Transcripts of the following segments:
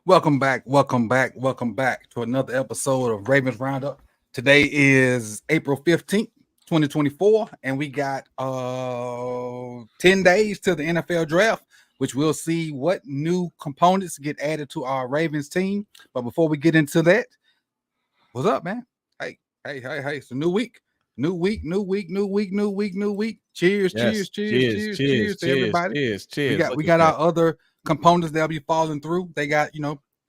Welcome back to another episode of Ravens Roundup. Today is April 15th, 2024, and we got 10 days to the NFL draft, which we'll see what new components get added to our Ravens team. But before we get into that, what's up, man? Hey, it's a new week. New week. Cheers to everybody. Cheers. We got our other components that'll be falling through. They got,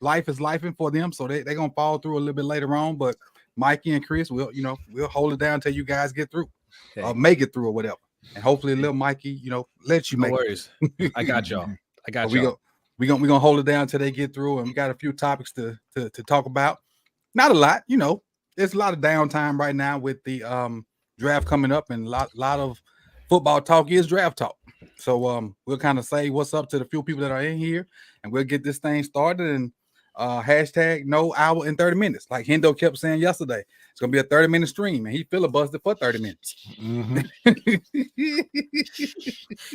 life is lifing for them, so they're gonna fall through a little bit later on. But Mikey and Chris we'll hold it down until you guys get through, or make it through or whatever. And hopefully little Mikey, let you make worries. it. I got y'all. We're gonna hold it down until they get through, and we got a few topics to talk about. Not a lot, there's a lot of downtime right now with the draft coming up, and a lot of football talk is draft talk. So we'll kind of say what's up to the few people that are in here, and we'll get this thing started. And hashtag no hour and 30 minutes, like Hendo kept saying yesterday. It's gonna be a 30-minute stream, and he filibustered for 30 minutes.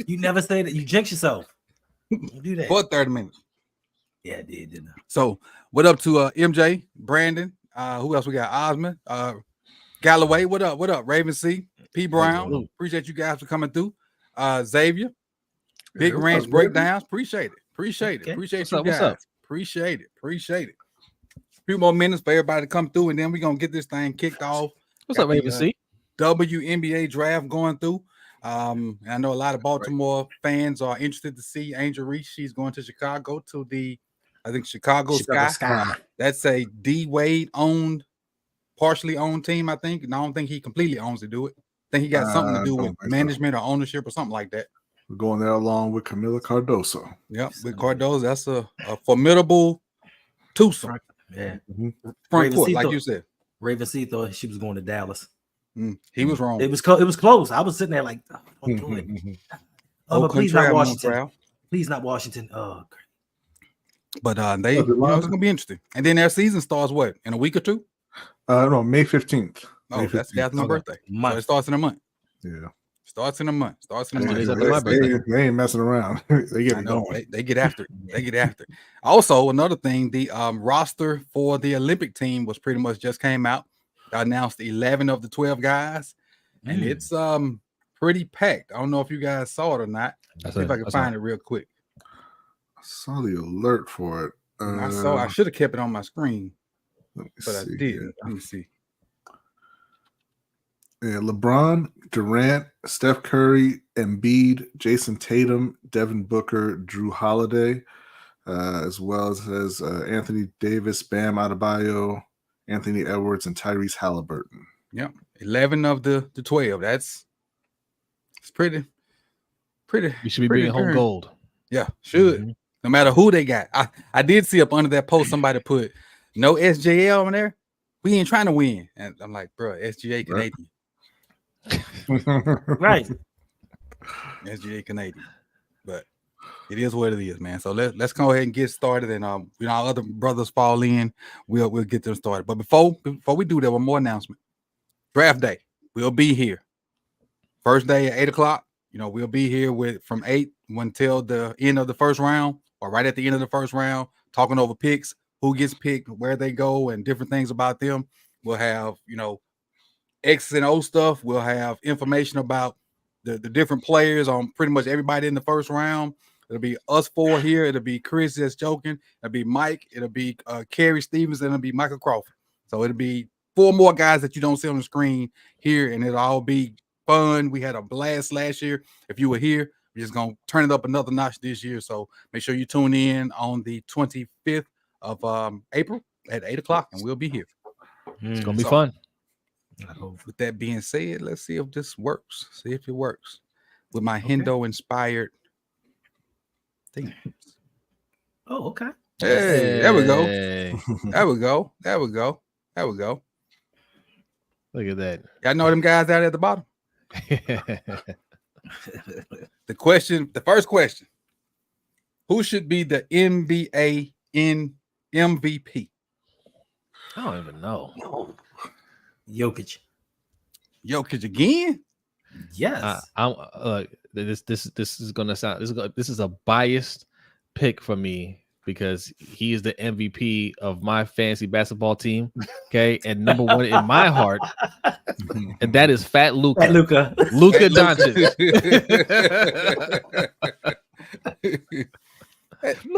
You never say that. You jinx yourself. Don't do that for 30 minutes. Yeah, I did, didn't I? So what up to MJ, Brandon? Who else we got? Osmond, Galloway. What up? Raven C, P Brown. Appreciate you guys for coming thugh. Xavier, Big Ranch Breakdowns. Appreciate it. Appreciate you guys. What's up? Appreciate it. A few more minutes for everybody to come through, and then we're gonna get this thing kicked off. What's up, Raven C? WNBA draft going through. I know a lot of Baltimore fans are interested to see Angel Reese. She's going to Chicago to the, I think, Chicago Sky. That's a D Wade partially owned team, I think. And I don't think he completely owns it. I think he got something to do with management or ownership or something like that. We're going there along with Camila Cardoso. Yep, with Cardoso. That's a formidable twosome. Yeah. Front court, like you said. Raven C thought she was going to Dallas. He was wrong. It was close. I was sitting there like, don't do it. But please not Washington. Please not Washington. Oh, great. But it's gonna be interesting. And then their season starts what, in a week or two? No, May 15th. Oh, that's my birthday. So it starts in a month. Yeah. Starts in a month. They ain't messing around. They get going. They get after it. Also, another thing, the roster for the Olympic team was pretty much just came out. I announced 11 of the 12 guys, and it's pretty packed. I don't know if you guys saw it or not. See if I can find it real quick. I saw the alert for it. I should have kept it on my screen, but I didn't. Let me see. Yeah, LeBron, Durant, Steph Curry, Embiid, Jason Tatum, Devin Booker, Drew Holiday, as well as Anthony Davis, Bam Adebayo, Anthony Edwards, and Tyrese Halliburton. Yep, 11 of the 12. It's pretty. You should be bringing home gold. Yeah, should. No matter who they got. I did see up under that post somebody put no SJL on there. We ain't trying to win, and I'm like, bro, SGA Canadian. Right. SGA Canadian, but it is what it is, man. So let's go ahead and get started, and our other brothers fall in. We'll get them started. But before we do that, one more announcement. Draft day, we'll be here. First day at 8:00. We'll be here from 8 until the end of the first round, or right at the end of the first round, talking over picks, who gets picked, where they go, and different things about them. We'll have X and O stuff. We'll have information about the different players on pretty much everybody in the first round. It'll be us four here. It'll be Chris that's joking. It'll be Mike. It'll be Kerry Stevens, and it'll be Michael Crawford. So it'll be 4 more guys that you don't see on the screen here, and it'll all be fun. We had a blast last year. If you were here, we're just gonna turn it up another notch this year. So make sure you tune in on the 25th of April at 8:00, and we'll be here. It's gonna be fun. With that being said, let's see if this works. See if it works with my Hendo inspired things. Oh, okay. Hey, there we go. There we go. Look at that. Y'all know them guys out at the bottom. The first question: who should be the NBA in MVP? I don't even know. Jokic again? Yes. This is gonna sound. This is a biased pick for me because he is the MVP of my fantasy basketball team. Okay, and number one in my heart, and that is Fat Luka. Fat Luka. Luka Doncic.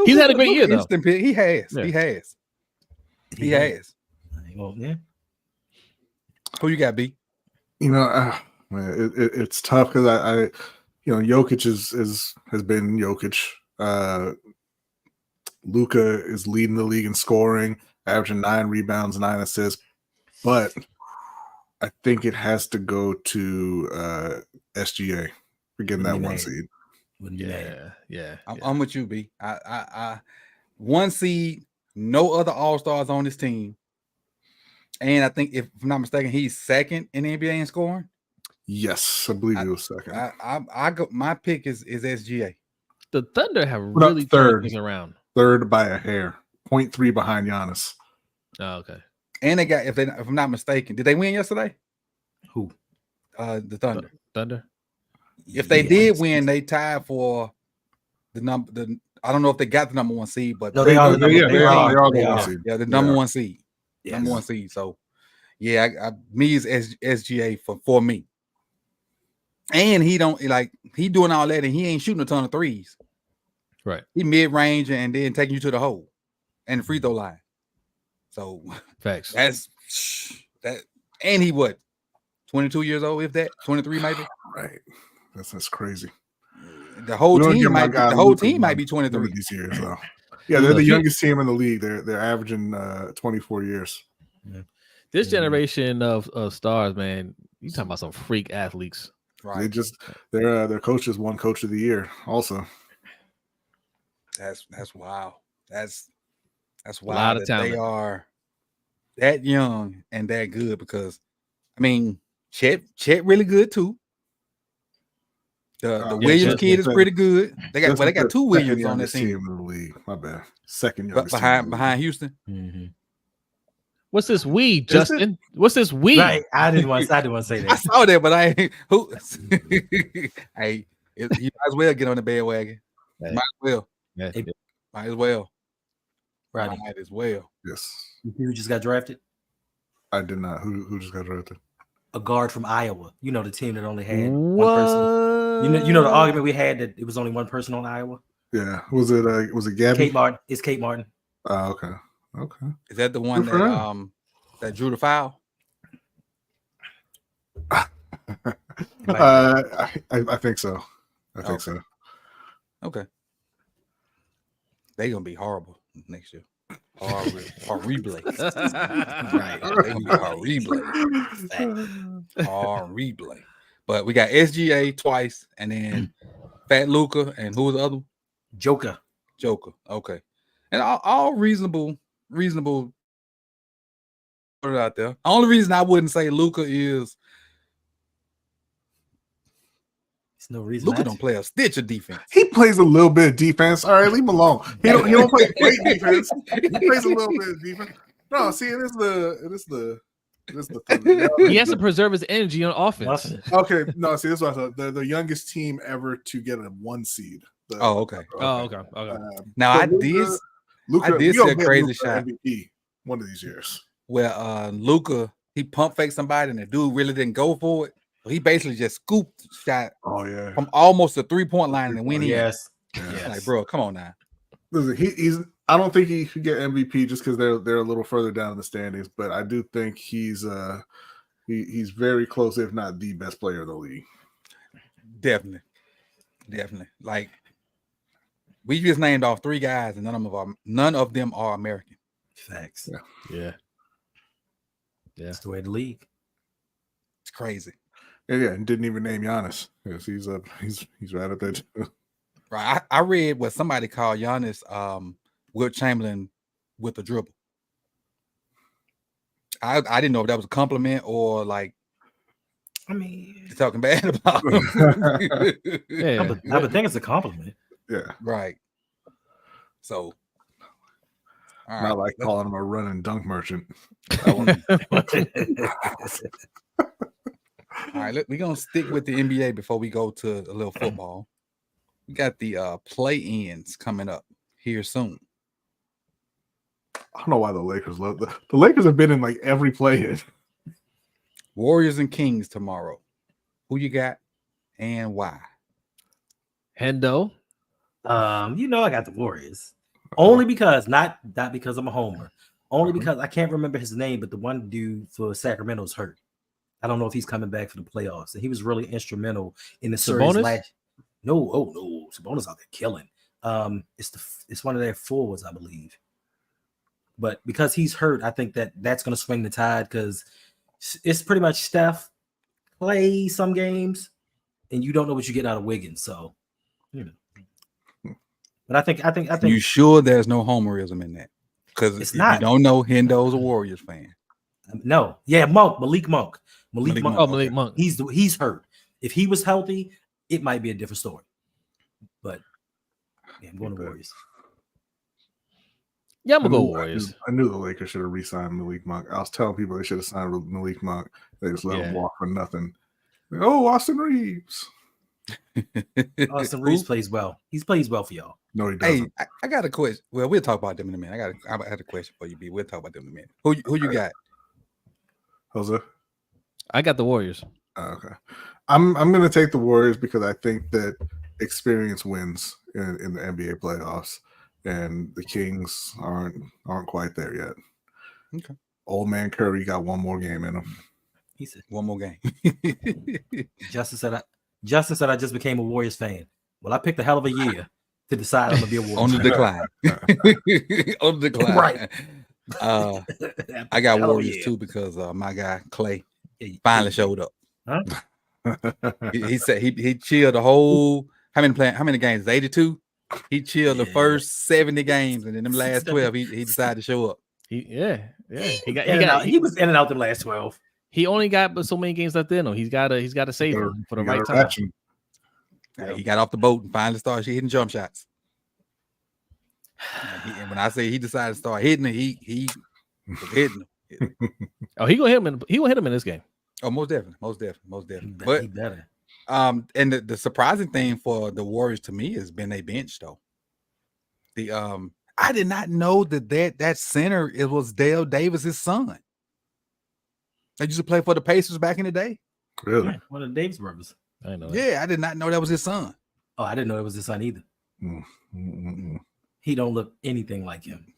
He's had a great year, though. He has. Yeah. He has. He Yeah. has. Well, yeah. Who you got, B? You know, man, it's tough because I Jokic has been Jokic. Luka is leading the league in scoring, averaging 9 rebounds, 9 assists. But I think it has to go to SGA for getting that 1 seed. Yeah. I'm with you, B. I 1 seed, no other All-Stars on this team. And I think, if I'm not mistaken, he's second in the NBA in scoring. Yes, I believe he was second. I go. My pick is SGA. The Thunder have really turned things around. Third by a hair, 0.3 behind Giannis. Oh, okay. And they got, if I'm not mistaken, did they win yesterday? Who? The Thunder. Thunder. If they did win, they tied for the number. I don't know if they got the number 1 seed, but No, they are. They are the 1 seed. Yeah, the number 1 seed. Yes. Number 1 seed. So, yeah, me is SGA for me. And he don't he doing all that, and he ain't shooting a ton of threes. Right. He mid range and then taking you to the hole and the free throw line. So facts. That's that. And he 22 years old, if that, 23 maybe. Right. That's crazy. The whole team might be 23 these years, though. Yeah, they're the youngest team in the league. They're averaging 24 years. Yeah. This generation of stars, man, you talking about some freak athletes. Right. Their coaches won Coach of the Year also. That's wild. That's wild. A lot of talent. They are that young and that good, because I mean, Chet really good too. The Williams kid is pretty good. They got 2 Williams on this team in the league. My bad. Second youngest behind Houston. Mm-hmm. What's this we, Justin? What's this we? Right. I didn't want to say that. I saw that, but I ain't who. Hey, you might as well get on the bandwagon. Hey. Might as well. Yeah. Might as well. Right. Might as well. Yes. Who just got drafted? I did not. Who just got drafted? A guard from Iowa. You know, the team that only had one person. You know the argument we had that it was only one person on Iowa. Yeah. Was it Gabby? Kate Martin. It's Kate Martin. Oh, okay. Okay. Is that the one that drew the foul? I think so. I think so. Okay. They're gonna be horrible next year. Horrible. Right. They gonna be horrible. But we got SGA twice, and then Fat Luka, and who was the other one? Joker. Okay. And all reasonable. Put it out there. Only reason I wouldn't say Luka is there's no reason. Luka don't play a stitch of defense. He plays a little bit of defense. All right, leave him alone. He don't play great defense. He plays a little bit of defense. No, see, it is the he has to preserve his energy on offense. Okay, no, see, this is what I thought. The youngest team ever to get a 1 seed. Okay. Okay. Now I did see a crazy shot. MVP one of these years. Where Luka, he pump faked somebody and the dude really didn't go for it. So he basically just scooped shot from almost the 3-point line and went in. Yes. Like, bro, come on now. Listen, he's I don't think he should get MVP just because they're a little further down in the standings, but I do think he's very close, if not the best player in the league. Definitely. Like, we just named off 3 guys, and none of them are American. Facts. Yeah. That's the way of the league. It's crazy. Yeah, and didn't even name Giannis. Yes, he's right up there too. Right. I read what somebody called Giannis Wilt Chamberlain with a dribble. I didn't know if that was a compliment or like, I mean, you're talking bad about him. I would think it's a compliment. Yeah. Right. So, all not right. like calling him a run and dunk merchant. All right, look, we're gonna stick with the NBA before we go to a little football. We got the play-ins coming up here soon. I don't know why the Lakers love the Lakers have been in like every play-in. Warriors and Kings tomorrow. Who you got and why? Hendo. I got the Warriors. Only because not because I'm a homer. Only because I can't remember his name, but the one dude for Sacramento's hurt. I don't know if he's coming back for the playoffs. And he was really instrumental in the series last. No, Sabonis out there killing. It's one of their forwards, I believe. But because he's hurt, I think that's going to swing the tide because it's pretty much Steph, Clay some games, and you don't know what you get out of Wiggins. So, But I think You sure there's no homerism in that? Because if you don't know, Hendo's a Warriors fan. No, yeah, Malik Monk. Malik Monk. He's hurt. If he was healthy, it might be a different story. But yeah, I'm going to Warriors. Yeah, I'm gonna go Warriors. I knew the Lakers should have re-signed Malik Monk. I was telling people they should have signed Malik Monk. They just let him walk for nothing. Oh, Austin Reeves. Austin Reeves plays well. He plays well for y'all. No, he doesn't. Hey, I got a question. Well, we'll talk about them in a minute. I had a question for you, B. We'll talk about them in a minute. Who you got? Jose? I got the Warriors. Okay. I'm gonna take the Warriors because I think that experience wins in the NBA playoffs, and the Kings aren't quite there yet. Okay. Old man Curry got one more game in him. He said one more game. Justin said I just became a Warriors fan. Well, I picked a hell of a year to decide I'm gonna be a Warriors on the decline. On the decline. Right. I got Warriors too because my guy Clay finally showed up. Huh? He said he chilled the whole how many games? 82. He chilled the first 70 games, and in them last 12, he decided to show up. He was in and out the last 12. He only got so many games left in him. He's got to save them for the right time. He got off the boat and finally started hitting jump shots. And when I say he decided to start hitting it, he was hitting them. Oh, he gonna hit him in this game. Oh, most definitely. But he better. And the surprising thing for the Warriors to me has been a bench though. I did not know that center was Dale Davis's son. They used to play for the Pacers back in the day. Really? Yeah, one of the Davis brothers. I know. Yeah, I did not know that was his son. Oh, I didn't know it was his son either. He don't look anything like him.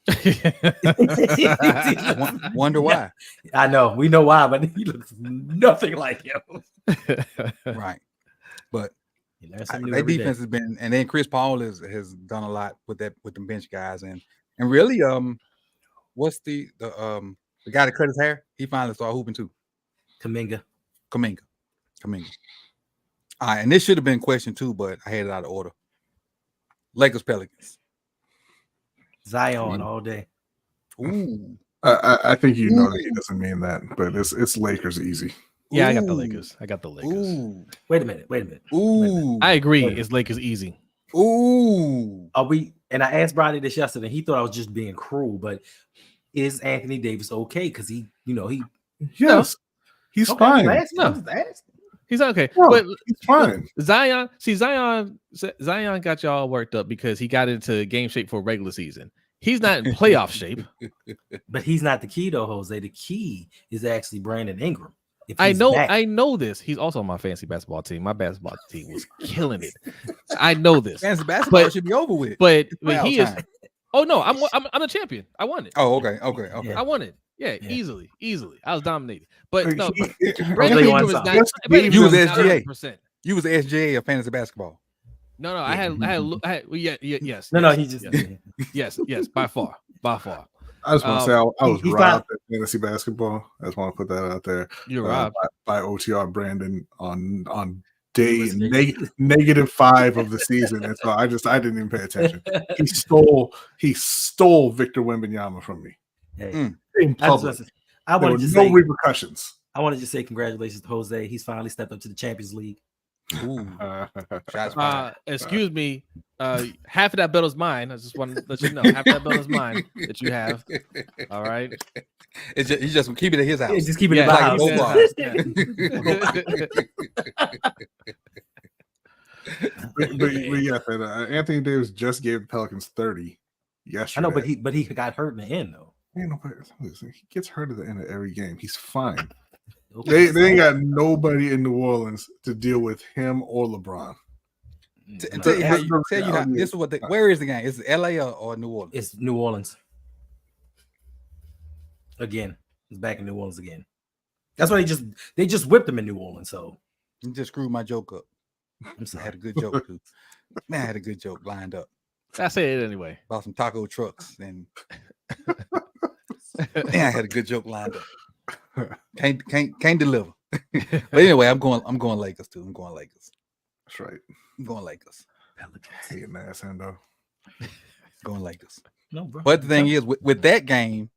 Wonder why. I know. We know why, but he looks nothing like him. Right. But their defense has been, and then Chris Paul has done a lot with the bench guys, and really, what's the guy that cut his hair? He finally started hooping too. Kuminga. All right, and this should have been question two, but I had it out of order. Lakers Pelicans. Zion all day. Ooh. I think that he doesn't mean that, but it's Lakers easy. Yeah, I got the Lakers. Ooh. Wait a minute. Ooh. I agree. It's Lakers easy. Ooh. And I asked Brady this yesterday. He thought I was just being cruel, but is Anthony Davis okay? Because yes, he's fine. He's okay. No, but he's fine. Zion got y'all worked up because he got into game shape for regular season. He's not in playoff shape. But he's not the key though, Jose. The key is actually Brandon Ingram. I know this. He's also on my fantasy basketball team. My basketball team was killing it. I know this. Fantasy basketball should be over with. But he is. Oh no, I'm the champion. I won it. Oh, okay. I won it. Yeah, easily. I was dominated. But no, Brandon Ingram was SGA. You was SGA of fantasy basketball. No, I had yes. No, he just yes, by far. I just want to say I was robbed at fantasy basketball. I just want to put that out there. You're robbed by OTR Brandon on day -5 of the season, and so I didn't even pay attention. He stole Victor Wembanyama from me. Hey, in public. There were no repercussions. I wanted to say congratulations to Jose. He's finally stepped up to the Champions League. Ooh. Excuse me. Half of that belt is mine. I just want to let you know. Half of that belt is mine that you have. All right. He's just keep it at his house. Yeah, just keep it at my house. Anthony Davis just gave the Pelicans 30 yesterday. I know, but he got hurt in the end though. Ain't nobody. Listen, he gets hurt at the end of every game. He's fine. Okay. They ain't got nobody in New Orleans to deal with him or LeBron. Tell you how. reality This is what. Where is the game? Is it L.A. or New Orleans? It's New Orleans. Again, it's back in New Orleans again. That's why they just whipped him in New Orleans. So You just screwed my joke up. I'm I sorry. had a good joke too. Man, I had a good joke lined up I say it anyway. about some taco trucks, and man, I had a good joke lined up. Can't deliver. But anyway, I'm going Lakers too. I'm going Lakers. That's right. I'm going Lakers. Hating ass Hendo. Going Lakers. No, bro. But the thing is, with that game,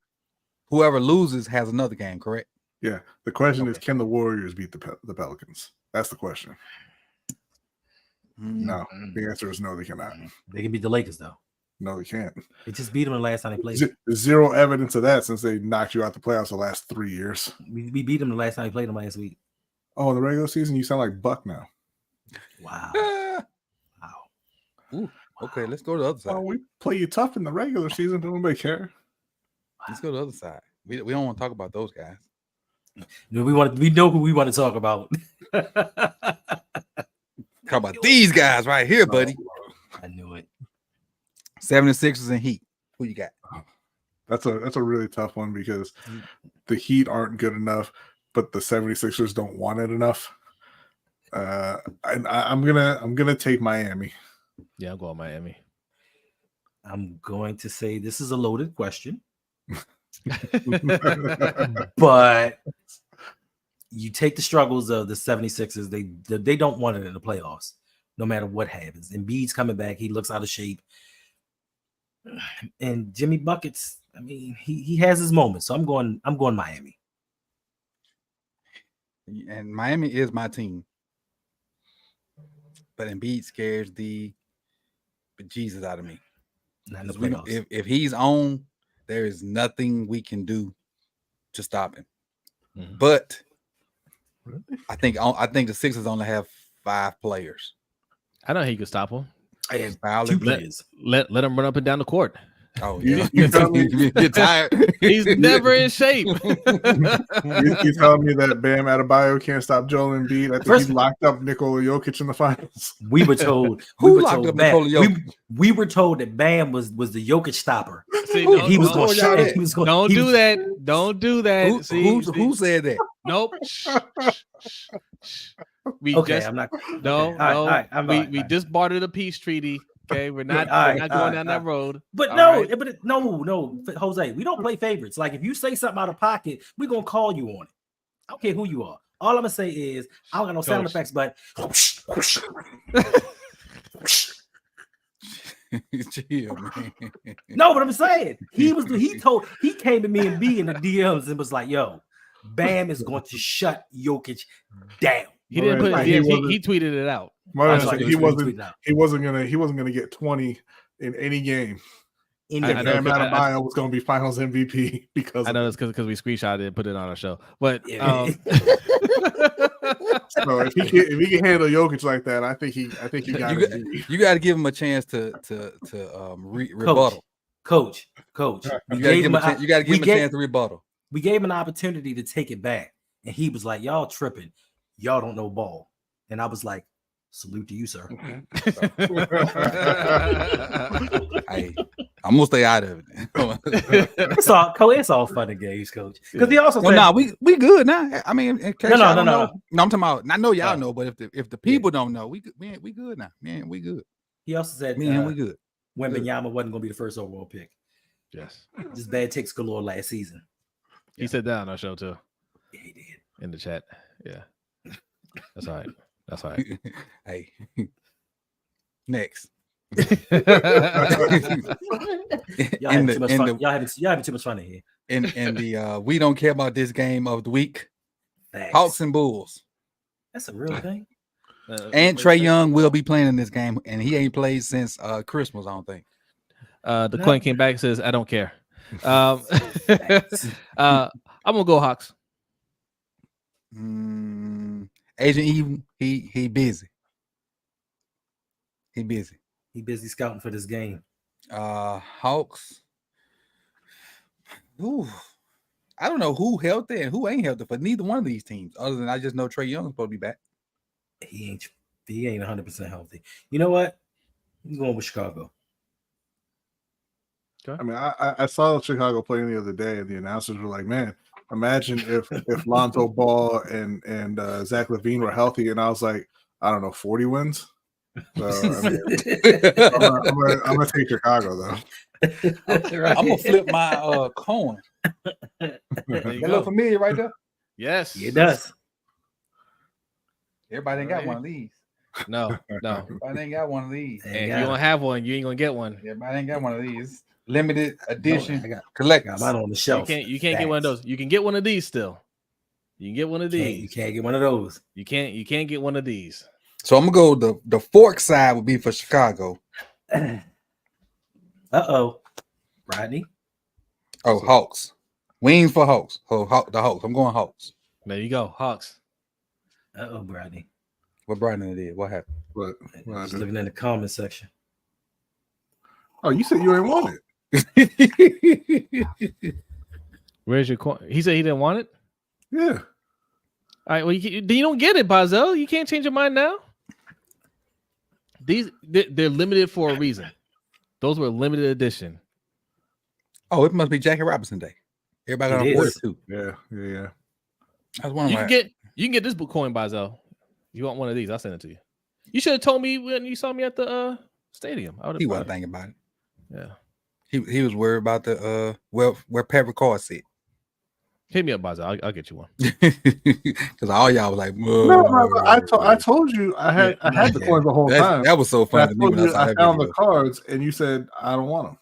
whoever loses has another game, correct? Yeah. The question is, Okay. can the Warriors beat the Pelicans? That's the question. No. The answer is no, they cannot. They can beat the Lakers though. No, they can't. They just beat them the last time they played. There's zero evidence of that since they knocked you out the playoffs the last 3 years. We beat them the last time we played them last week. Oh, in the regular season, you sound like Buck now. Wow. Ah, Wow. ooh, okay, let's go to the other side. Oh, we play you tough in the regular season. Don't nobody care. Let's go to the other side. We don't want to talk about those guys. We know who we want to talk about. Talk about these guys right here, buddy. I knew it. 76ers and Heat. Who you got? That's a really tough one because the Heat aren't good enough, but the 76ers don't want it enough. I'm gonna take Miami. Yeah, I'm going Miami. I'm going to say this is a loaded question, but you take the struggles of the 76ers. They don't want it in the playoffs, no matter what happens. Embiid's coming back. He looks out of shape. And Jimmy Buckets, I mean, he has his moments. So I'm going Miami. And Miami is my team. But Embiid scares the bejesus out of me. Not in the We, playoffs. if he's on, there is nothing we can do to stop him. Mhm. But I think the Sixers only have 5 players. I know he could stop him. I have Fowler, 2 let- players. Let him run up and down the court. Oh You- yeah, you tell me- you're tired. He's never in shape. You telling me that Bam Adebayo can't stop Joel Embiid? I think First- he locked up Nikola Jokic in the finals. We were told Who we were locked told up Bam, Nikola Jokic? we were told that Bam was the Jokic stopper. See, Who- And he was don't- going don't to y'all shut. that. He was going. Don't he do was- that. Don't do that. Who said that? Nope. Shh. We Okay, just I'm not. no, okay, all right, I'm we all right. disbarred a peace treaty. Okay, we're not, all right, we're not all going right, down all that right. road. But All no, right. but no, Jose, we don't play favorites. Like if you say something out of pocket, we're gonna call you on it. I don't care who you are. All I'm gonna say is I don't got no sound Coach. effects, but Chill, man. no, but I'm saying he came to me and B in the DMs and was like, "Yo, Bam is going to shut Jokic down." He didn't put Right, it. he He tweeted it out. My I was understanding, like, he let's wasn't retweet it out. he wasn't gonna get 20 in any game. In I the know, Bam 'cause Adebayo was gonna be Finals MVP because I of know it. it's because we screenshotted it and put it on our show. But Yeah. So if he can handle Jokic like that, I think he got it. You got to give him a chance to rebuttal. Coach, You got to give him a chance. You got to give him a chance to rebuttal. we gave him an opportunity to take it back, and he was like, "Y'all tripping, y'all don't know ball," and I was like, "Salute to you, sir." Hey, I'm gonna stay out of it. It's all fun and games, Coach. Because he also Well, said, nah, we good now. I mean, in case No, y'all no, don't no, know. No, I'm talking about. I know y'all Oh. know, but if the people don't know, we good now. Man, we good. he also said, Man, we good. Wembanyama wasn't going to be the first overall pick. yes, Just bad takes galore last season. he said that on our show too Yeah, he did. in the chat. Yeah, that's all right. That's all right. Hey, next. Y'all in having the too much fun. Y'all having too much fun in here. in the we don't care about this game of the week. Facts. Hawks and Bulls. That's a real thing. And Trey Young will be playing in this game, and he ain't played since Christmas, I don't think. The No. coin came back and says, "I don't care." I'm gonna go Hawks. Agent Eve, he busy. He busy. He busy scouting for this game. Hawks. Ooh, I don't know who healthy and who ain't healthy for neither one of these teams. Other than I just know Trae Young's supposed to be back. He ain't 100% healthy. You know what? I'm going with Chicago. I mean, I saw Chicago playing the other day, and the announcers were like, "Man, imagine if Lonzo Ball and Zach LaVine were healthy." And I was like, "I don't know, 40 wins." So I mean, I'm gonna take Chicago though. Right. I'm gonna flip my coin. There you That look go. familiar right there. Yes, It does. Everybody ain't got one of these. No. Everybody ain't got one of these. And if you don't have one, you ain't gonna get one. Everybody ain't got one of these. Limited I edition got collectors. mine on the shelf. You can't get one of those. You can get one of these still. You can get one of these. You can't get one of those. You can't get one of these. So I'm gonna go. The fork side would be for Chicago. Rodney. Oh, Hawks. Wings for Hawks. Oh, the Hawks. I'm going Hawks. There you go, Hawks. Rodney. What Brandon did? What happened? But Just looking in the comment section. oh, you said you ain't want it. Where's your coin? He said he didn't want it. Yeah. All right. Well, you don't get it, Bazel. You can't change your mind now. They're limited for a reason. Those were limited edition. Oh, it must be Jackie Robinson Day. Everybody got It on board is. too. Yeah. That's one of You my. can get this book coin, Bazel. You want one of these? I'll send it to you. You should have told me when you saw me at the stadium. I would have. He wasn't thinking about it. Yeah. He was worried about the where Pat Ricard sit. Hit me up, Bazel. I'll get you one. Because all y'all was like, No, I told you I had the coins the whole time. That was so And I funny to me told when I you saw I that found video. the cards, and you said I don't want them.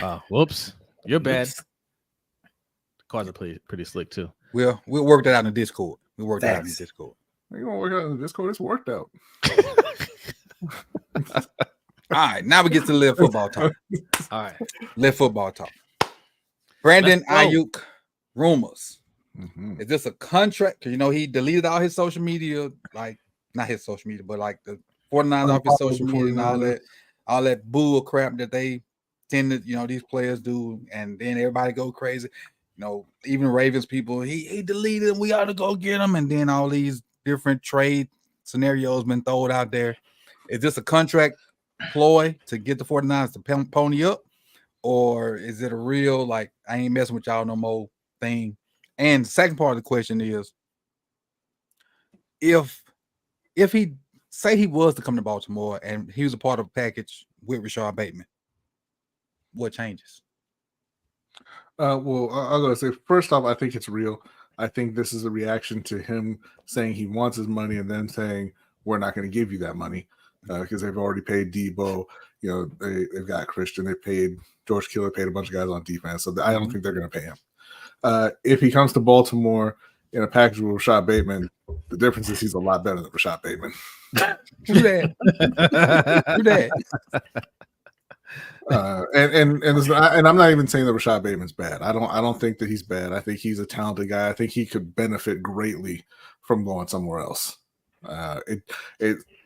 Oh, whoops. You're bad. The cards are pretty slick too. We'll work that out in the Discord. We worked that out in the Facts. Discord. You gonna work out in the Discord? It's worked out. All right, now we get to live football talk. All right. Live football talk. Brandon Let's go. Aiyuk rumors. Mhm. Is this a contract? Because he deleted all his social media, like not his social media, but like the 49ers off his social media and all that bull crap that they tend to, these players do, and then everybody go crazy. Even Ravens people, he deleted him. We ought to go get him, and then all these different trade scenarios been thrown out there. Is this a contract ploy to get the 49ers to pony up, or is it a real like I ain't messing with y'all no more thing? And the second part of the question is, if he say he was to come to Baltimore and he was a part of a package with Rashad Bateman, what changes? Well, I'm gonna say first off, I think it's real. I think this is a reaction to him saying he wants his money and then saying we're not going to give you that money because they've already paid Debo. They've got Christian. They paid George Kittle. Paid a bunch of guys on defense. So I don't think they're going to pay him. If he comes to Baltimore in a package with Rashad Bateman, the difference is he's a lot better than Rashad Bateman. Do that. And I'm not even saying that Rashad Bateman's bad. I don't think that he's bad. I think he's a talented guy. I think he could benefit greatly from going somewhere else. It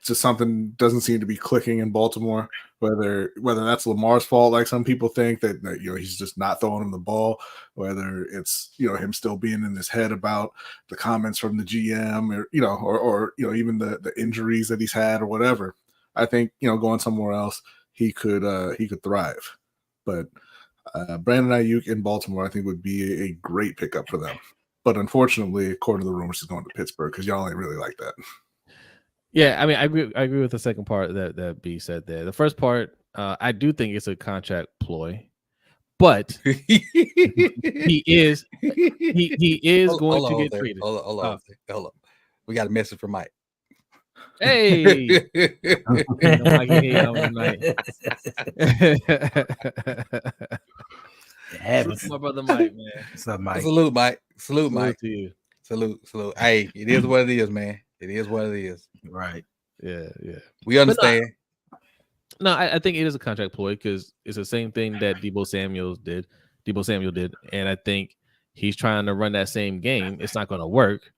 just something doesn't seem to be clicking in Baltimore. Whether that's Lamar's fault, like some people think that he's just not throwing him the ball. Whether it's him still being in his head about the comments from the GM, or even the injuries that he's had or whatever. I think going somewhere else he could thrive. But Brandon Aiyuk in Baltimore I think would be a great pickup for them. But unfortunately, according to the rumors, he's going to Pittsburgh because y'all ain't really like that. Yeah, I mean, I agree with the second part that B said there. The first part, I do think it's a contract ploy, but he is going to get treated. Hold on. We got a message from Mike. Hey, Mike, tonight. Salute my brother Mike, man. What's up, Mike? Salute, Mike. Salute, Mike. To you. Salute. Hey, it is what it is, man. It is what it is. Right. Yeah. We understand. No, I think it is a contract ploy because it's the same thing that Debo Samuel did, and I think he's trying to run that same game. It's not going to work,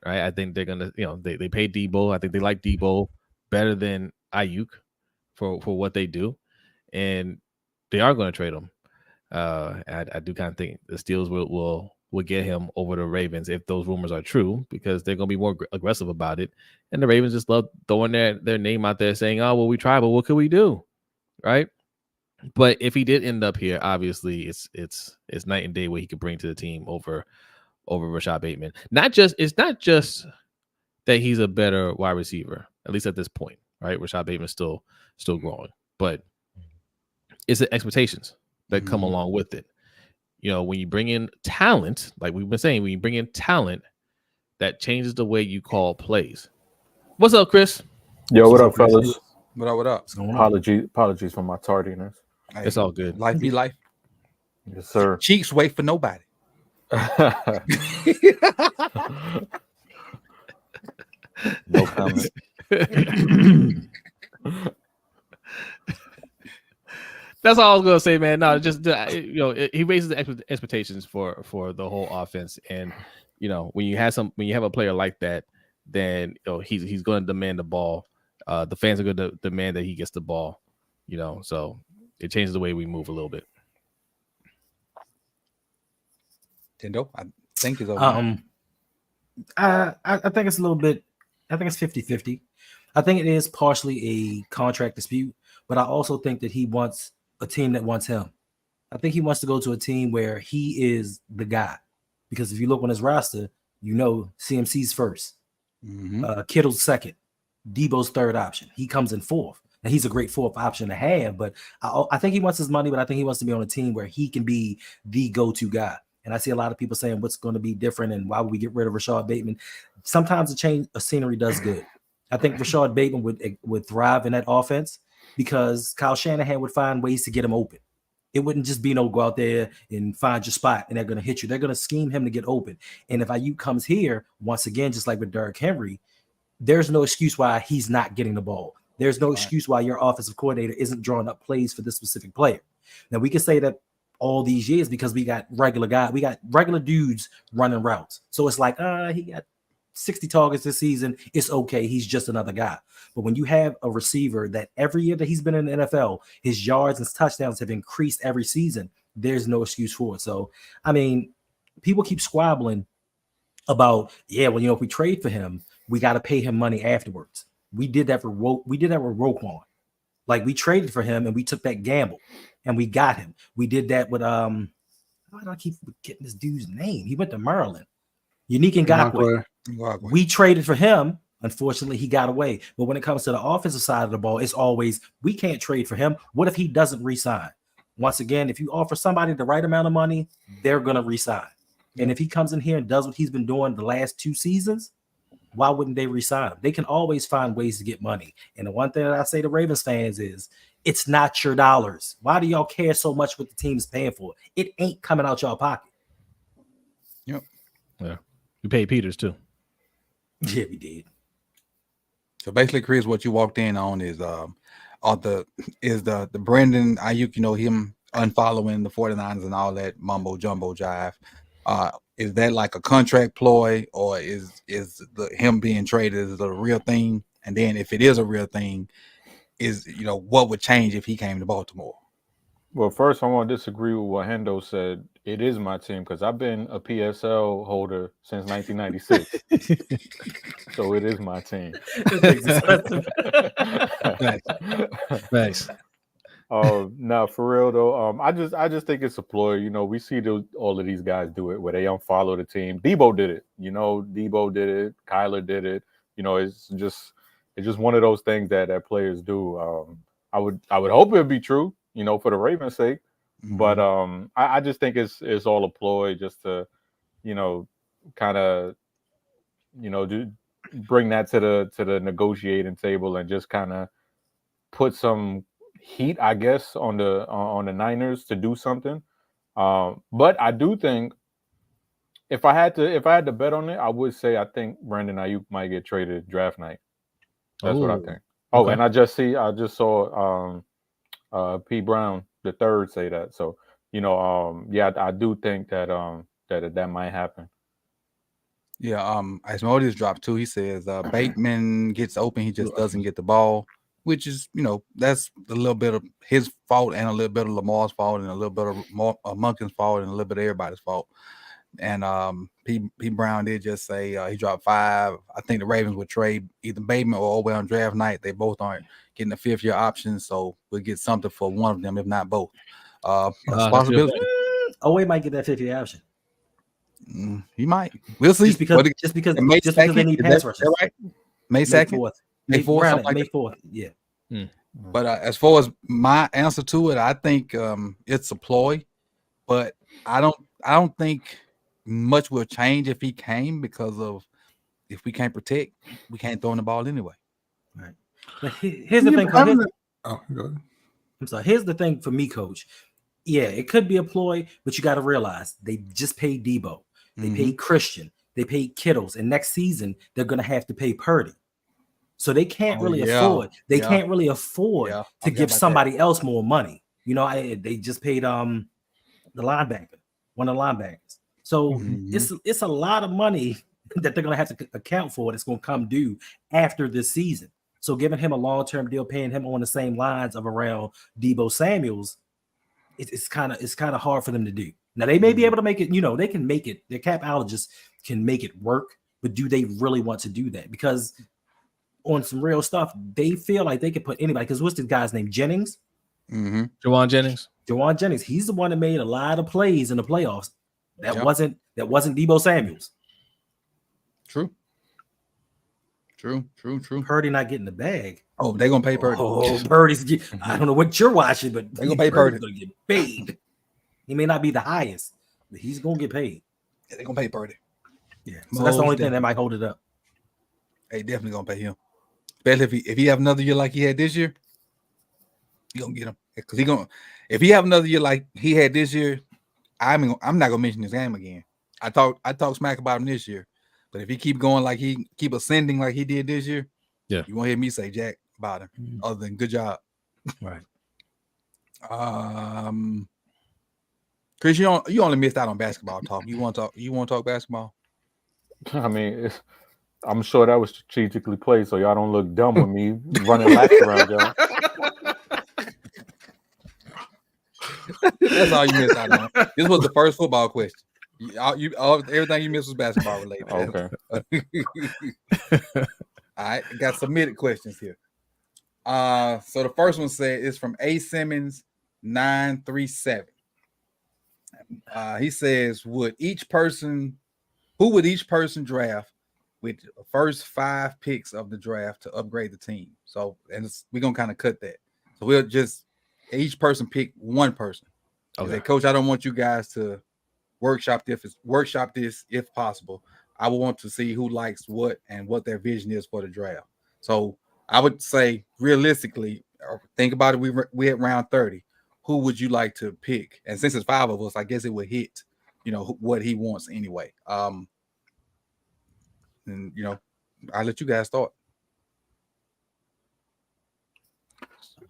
right? I think they're gonna, they pay Debo. I think they like Debo better than Aiyuk for what they do, and they are going to trade him. I do kind of think the Steelers will get him over the Ravens if those rumors are true, because they're going to be more aggressive about it. And the Ravens just love throwing their name out there saying, oh, well, we tried, but what could we do? Right. But if he did end up here, obviously it's night and day what he could bring to the team over Rashad Bateman. It's not just that he's a better wide receiver, at least at this point, right? Rashad Bateman's still growing, but it's the expectations that come along with it. You know, when you bring in talent, like we've been saying, when you bring in talent, that changes the way you call plays. What's up, Chris? Yo, what up, fellas? What up? Apologies for my tardiness. Hey, it's all good. Life be life. Yes, sir. Cheeks wait for nobody. No comment. That's all I was gonna say, man. No, just he raises the expectations for the whole offense, and when you have a player like that, then he's going to demand the ball. The fans are going to demand that he gets the ball. So it changes the way we move a little bit. Tendo, I think it's over. I think it's a little bit. I think it's 50-50. I think it is partially a contract dispute, but I also think that he wants a team that wants him. I think he wants to go to a team where he is the guy, because if you look on his roster, CMC's first, Kittle's second, Debo's third option. He comes in fourth, and he's a great fourth option to have. But I think he wants his money, but I think he wants to be on a team where he can be the go-to guy. And I see a lot of people saying what's going to be different and why would we get rid of Rashad Bateman? Sometimes a change of scenery does good. I think Rashad Bateman would thrive in that offense because Kyle Shanahan would find ways to get him open. It wouldn't just be go out there and find your spot and they're going to hit you. They're going to scheme him to get open. And if Aiyuk comes here, once again, just like with Derrick Henry, there's no excuse why he's not getting the ball. There's no excuse why your offensive coordinator isn't drawing up plays for this specific player. Now, we can say that all these years because we got regular dudes running routes. So it's like, he got 60 targets this season. It's okay. He's just another guy. But when you have a receiver that every year that he's been in the NFL, his yards and touchdowns have increased every season, there's no excuse for it. So, I mean, people keep squabbling about, if we trade for him, we got to pay him money afterwards. We did that with Roquan. Like, we traded for him and we took that gamble and we got him. We did that with how do I keep forgetting this dude's name? He went to Maryland. Unique Ngakoue. We traded for him. Unfortunately, he got away. But when it comes to the offensive side of the ball, it's always, we can't trade for him. What if he doesn't re-sign? Once again, if you offer somebody the right amount of money, they're going to re-sign. And if he comes in here and does what he's been doing the last 2 seasons, why wouldn't they re-sign him? They can always find ways to get money. And the one thing that I say to Ravens fans is, it's not your dollars. Why do y'all care so much what the team's paying for? It ain't coming out y'all pocket. Yep. Yeah. We paid Peters too. Yeah, we did. So basically, Chris, what you walked in on is the Brandon Aiyuk, him unfollowing the 49ers and all that mumbo jumbo jive. Is that like a contract ploy, or is him being traded is a real thing? And then if it is a real thing, is what would change if he came to Baltimore? Well, first I want to disagree with what Hendo said. It is my team because I've been a PSL holder since 1996. So it is my team. Thanks. No, for real though. I just think it's a ploy. We see all of these guys do it where they unfollow the team. Debo did it. Debo did it. Kyler did it. It's just one of those things that players do. I would hope it would be true, for the Ravens' sake. Mm-hmm. But I just think it's all a ploy just to, kind of, bring that to the negotiating table and just kind of put some heat, I guess, on the Niners to do something. But I do think if I had to bet on it, I would say I think Brandon Aiyuk might get traded draft night. That's what I think. Oh, okay. And I just saw P. Brown III say that. So, I do think that that might happen. Yeah, Asmodeus dropped too. He says Bateman gets open, he just doesn't get the ball. which is, that's a little bit of his fault and a little bit of Lamar's fault and a little bit of Monken's fault and a little bit of everybody's fault. And P. Brown did just say he dropped 5. I think the Ravens would trade either Bateman or Oweh on draft night. They both aren't getting a 5th-year option, so we'll get something for one of them, if not both. That's a possibility. Oweh might get that 5th-year option. He might. We'll see. Just because they need pass rushers. Right? May 2nd? May 4th? May 4th, yeah. But as far as my answer to it, I think it's a ploy. But I don't think much will change if he came, because of if we can't protect, we can't throw in the ball anyway. Right. But here's the thing. Go ahead. I'm sorry. Here's the thing for me, Coach. Yeah, it could be a ploy, but you got to realize they just paid Debo. They paid Christian. They paid Kittles. And next season, they're going to have to pay Purdy. So they can't really afford. They can't really afford to give somebody else more money. They just paid the linebacker, one of the linebackers. So it's a lot of money that they're going to have to account for that's going to come due after this season. So giving him a long-term deal, paying him on the same lines of around Debo Samuels, it's kind of hard for them to do. Now they may be able to make it, they can make it, their capologists can make it work, but do they really want to do that? Because on some real stuff, they feel like they can put anybody, because what's the guy's name? Jennings? Jawan Jennings. Jawan Jennings. He's the one that made a lot of plays in the playoffs. That wasn't Debo Samuels. True. Purdy not getting the bag. Oh, they're gonna pay Purdy. Oh, Purdy's. I don't know what you're watching, but they're gonna pay Purdy. Gonna get paid. He may not be the highest, but he's gonna get paid. Yeah, they're gonna pay Purdy. Yeah, so that's the only thing that might hold it up. They definitely gonna pay him, especially if he have another year like he had this year. You gonna get him, because if he have another year like he had this year, I'm not gonna mention his game again. I talk smack about him this year, but if he keep going like he keep ascending like he did this year, you won't hear me say jack about him other than good job. Right. Chris, you only missed out on basketball talk. You want to talk basketball? I mean, I'm sure that was strategically played so y'all don't look dumb with me running laps around y'all. That's all you missed out on. This was the first football question. Everything you missed was basketball related. Okay. All right, got submitted questions here. So the first one is from A Simmons 937. He says, who would each person draft with the first 5 picks of the draft to upgrade the team? So, and we're gonna kind of cut that. So we'll just each person pick one person. Okay, say, Coach, I don't want you guys to workshop this if possible. I would want to see who likes what and what their vision is for the draft. So I would say, realistically, think about it. We at round 30. Who would you like to pick? And since it's 5 of us, I guess it would hit, what he wants anyway. And I'll let you guys start.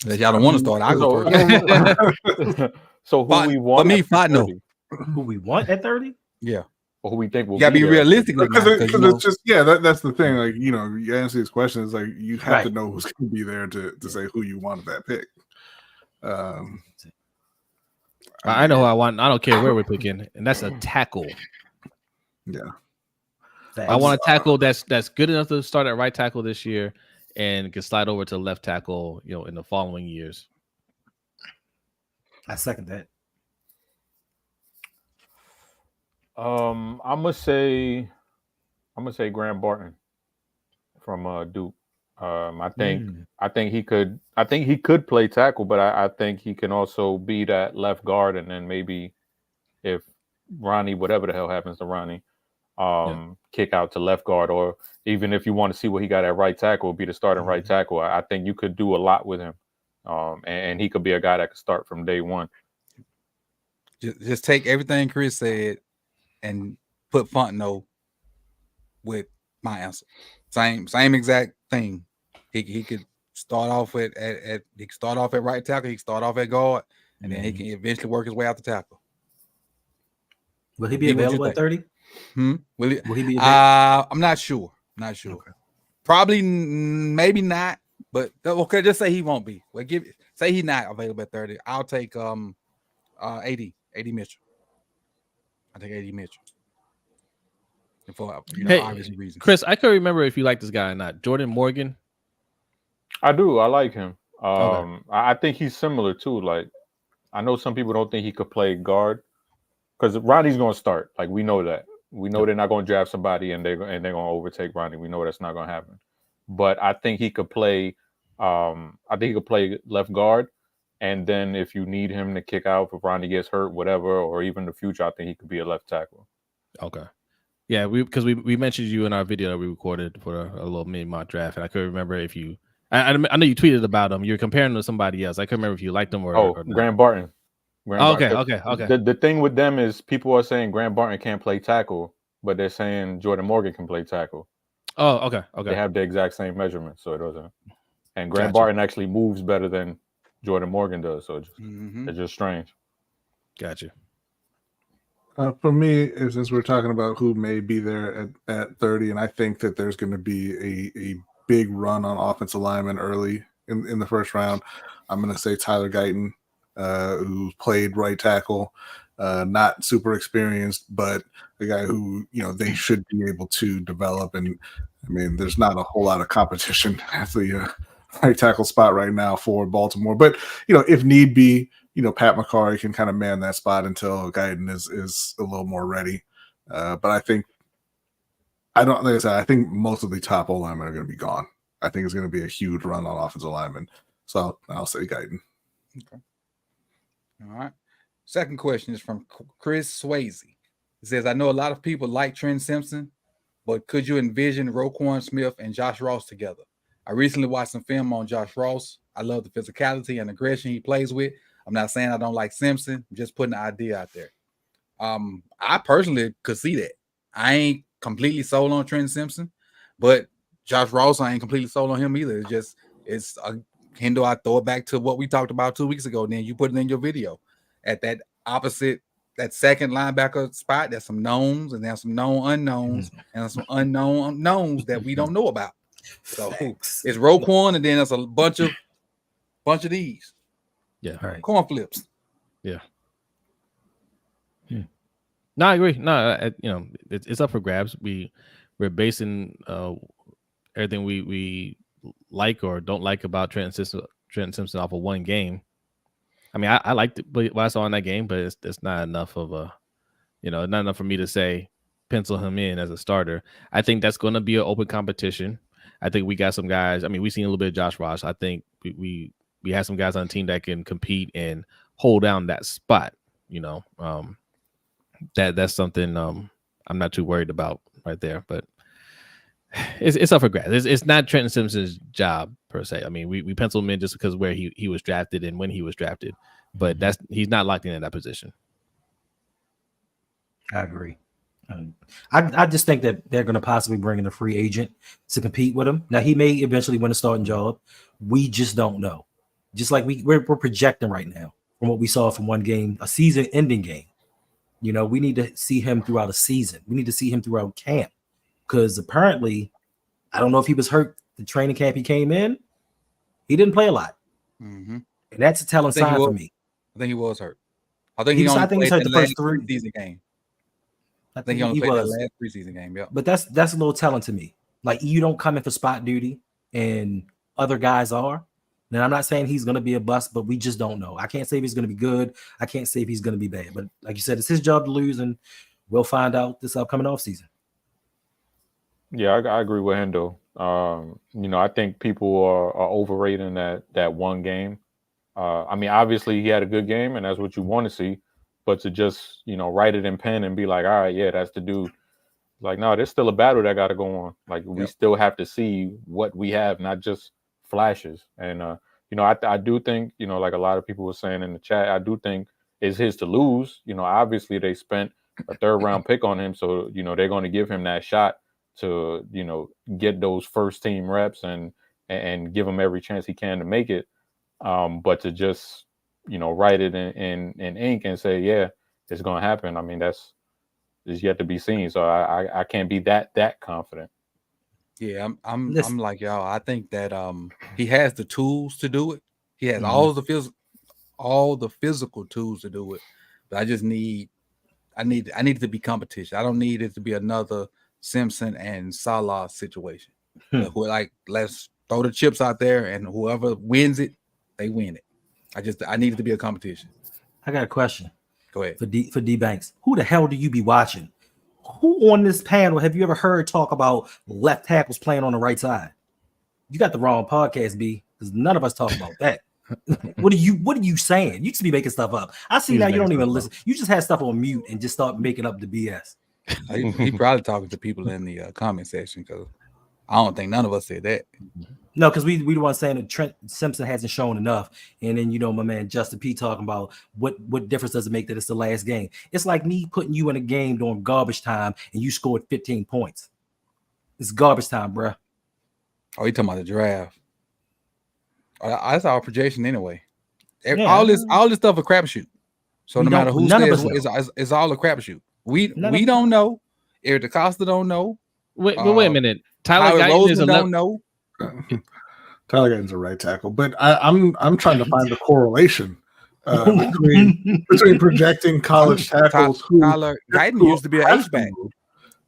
If y'all don't want to start, I'll go first. So who we want? For me, no. Who we want at 30? Yeah. Or who we think will be be realistic. Because it's just that's the thing. Like, you answer these questions, like you have to know who's going to be there to say who you want at that pick. I know who I want. I don't care where we're picking, and that's a tackle. Yeah. I want a tackle that's good enough to start at right tackle this year and can slide over to left tackle, in the following years. I second that. I'm gonna say Graham Barton from Duke. I think he could play tackle, but I think he can also be that left guard, and then maybe if Ronnie, whatever the hell happens to Ronnie, kick out to left guard, or even if you want to see what he got at right tackle, be the starting right tackle. I think you could do a lot with him, and he could be a guy that could start from day one. Just take everything Chris said and put Fontenot with my answer. Same exact thing. He could start off at right tackle. He can start off at guard, and then he can eventually work his way out the tackle. Will he be available at 30? Will he be available? I'm not sure. Okay. Probably, maybe not. But okay, just say he won't be. Well, say he's not available at 30. I'll take AD Mitchell. I take AD Mitchell. For obvious reasons. Chris, I couldn't remember if you like this guy or not. Jordan Morgan. I do. I like him. Okay. I think he's similar too. Like, I know some people don't think he could play guard because Ronnie's going to start. Like, we know that. We know they're not going to draft somebody and they're going to overtake Ronnie. We know that's not going to happen. But I think he could play. I think he could play left guard, and then if you need him to kick out if Ronnie gets hurt, whatever, or even in the future, I think he could be a left tackle. Okay. Yeah, because we mentioned you in our video that we recorded for a little mini mock draft, and I couldn't remember if you. I know you tweeted about him. You're comparing him to somebody else. I couldn't remember if you liked him or not. Graham Barton. Okay. The thing with them is people are saying Graham Barton can't play tackle, but they're saying Jordan Morgan can play tackle. Oh, okay. They have the exact same measurements, so it doesn't. And Graham Barton actually moves better than Jordan Morgan does, so it's just strange. Gotcha. For me, since we're talking about who may be there at 30, and I think that there's going to be a big run on offensive linemen early in the first round, I'm going to say Tyler Guyton, who played right tackle, not super experienced, but a guy who, they should be able to develop. And I mean, there's not a whole lot of competition at the right tackle spot right now for Baltimore. But, if need be, Pat McCarry can kind of man that spot until Guyton is a little more ready. But I think most of the top O-linemen are going to be gone. I think it's going to be a huge run on offensive linemen. So I'll say Guyton. Okay. All right. Second question is from Chris Swayze. It says, I know a lot of people like Trent Simpson, but could you envision Roquan Smith and Josh Ross together? I recently watched some film on Josh Ross. I love the physicality and aggression he plays with. I'm not saying I don't like Simpson. I'm just putting the idea out there. I personally could see that. I ain't completely sold on Trent Simpson, but Josh Ross, I ain't completely sold on him either. It's a Hendo. I throw it back to what we talked about 2 weeks ago. Then you put it in your video at that opposite, that second linebacker spot. There's some knowns and there's some known unknowns and some unknown knowns that we don't know about. So it's Roquan, and then there's a bunch of these. Yeah, right. Corn flips. Yeah. No, I agree. No, it's up for grabs. We're basing everything we like or don't like about Trent Simpson off of one game. I mean, I liked it, what I saw in that game, but it's not enough of a, not enough for me to say pencil him in as a starter. I think that's going to be an open competition. I think we got some guys. I mean, we've seen a little bit of Josh Ross. I think we have some guys on the team that can compete and hold down that spot. That's something I'm not too worried about right there. But it's up for grabs. It's not Trenton Simpson's job per se. I mean, we pencil him in just because where he was drafted and when he was drafted, but he's not locked in that position. I agree. I just think that they're going to possibly bring in a free agent to compete with him. Now, he may eventually win a starting job. We just don't know. Just like we're projecting right now from what we saw from one game, a season-ending game. We need to see him throughout a season. We need to see him throughout camp because apparently, I don't know if he was hurt the training camp he came in. He didn't play a lot. Mm-hmm. And that's a telling sign for me. I think he was hurt. I think he only was hurt the first three preseason game. I think he only played the last preseason game. Yeah, but that's a little telling to me. Like, you don't come in for spot duty, and other guys are. Now, I'm not saying he's going to be a bust, but we just don't know. I can't say if he's going to be good. I can't say if he's going to be bad. But like you said, it's his job to lose, and we'll find out this upcoming offseason. Yeah, I agree with Hendo. I think people are overrating that one game. I mean, obviously he had a good game, and that's what you want to see. But to just, write it in pen and be like, all right, yeah, that's the dude. Like, no, there's still a battle that got to go on. Like, we still have to see what we have, not just flashes. And, I do think, like a lot of people were saying in the chat, I do think it's his to lose. Obviously they spent a third round pick on him. So, they're going to give him that shot to, get those first team reps and give him every chance he can to make it. But to just, write it in ink and say, yeah, it's going to happen. I mean, is yet to be seen. So I can't be that confident. Yeah, I'm Listen. like y'all. I think that he has the tools to do it. He has Mhm. all the physical tools to do it. But I need it to be competition. I don't need it to be another Simpson and Salah situation. Who like let's throw the chips out there and whoever wins it, they win it. I need it to be a competition. I got a question Go ahead. for D Banks. Who the hell do you be watching? Who on this panel have you ever heard talk about left tackles playing on the right side? You got the wrong podcast, B, because none of us talk about that. What are you saying? You just be making stuff up. I see He's now you don't making even stuff listen. You just had stuff on mute and just start making up the BS. He probably talking to people in the comment section because I don't think none of us said that. No, because we the one saying that Trent Simpson hasn't shown enough, and then my man Justin P talking about what difference does it make that it's the last game? It's like me putting you in a game during garbage time and you scored 15 points. It's garbage time, bruh. Oh, you talking about the draft? That's our projection anyway. Yeah. All this stuff a crapshoot. So We no matter don't- who none of says us it's all a crapshoot. We None of- don't know. Eric DeCosta don't know. Wait a minute. Tyler Howard Guyton is Roseman a don't know. Tyler Guyton's a right tackle, but I'm trying to find the correlation between projecting college tackles. Tyler Guyton used to be an H-back.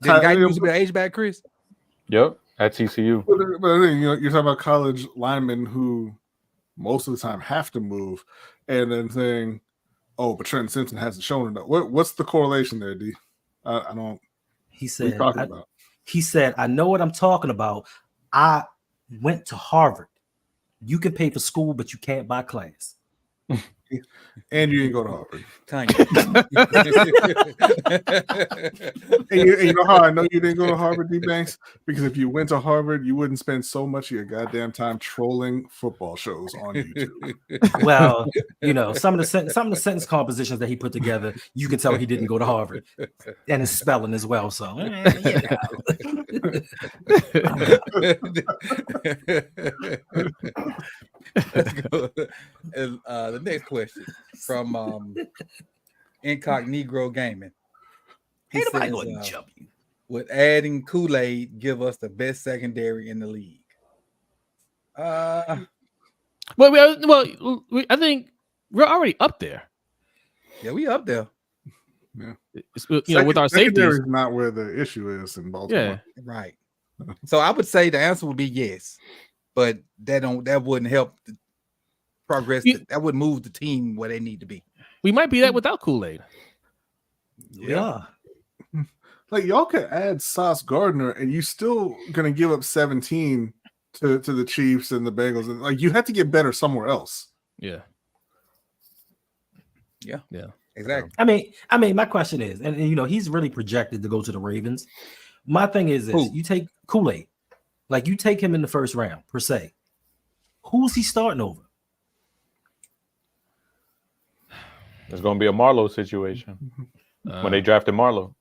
Didn't Guyton used to be an H-back, Chris? Yep, at TCU. But you're talking about college linemen who most of the time have to move, and then saying, "Oh, but Trent Simpson hasn't shown enough." What's the correlation there, D? I don't. He What are you said, talking about? He said, I know what I'm talking about. I went to Harvard. You can pay for school, but you can't buy class. And you didn't go to Harvard. Tanya. And you know how I know you didn't go to Harvard, D Banks? Because if you went to Harvard, you wouldn't spend so much of your goddamn time trolling football shows on YouTube. Well, some of the sentence compositions that he put together, you can tell he didn't go to Harvard, and his spelling as well. So, Let's go. The next question from Incognito Gaming. He ain't nobody says, going to jump you. Would adding Kool-Aid give us the best secondary in the league? I think we're already up there. Yeah, we up there. Yeah. With our secondary safeties. is not where the issue is in Baltimore. Yeah, right. So I would say the answer would be yes, but that wouldn't help the progress. That would move the team where they need to be. We might be that without Kool-Aid. Yeah. Like y'all could add Sauce Gardner, and you still gonna give up 17 to the Chiefs and the Bengals, and like you have to get better somewhere else. Yeah. Exactly. I mean, my question is, and he's really projected to go to the Ravens. My thing is this: you take Kool-Aid, like you take him in the first round per se. Who's he starting over? It's going to be a Marlowe situation when they drafted Marlowe.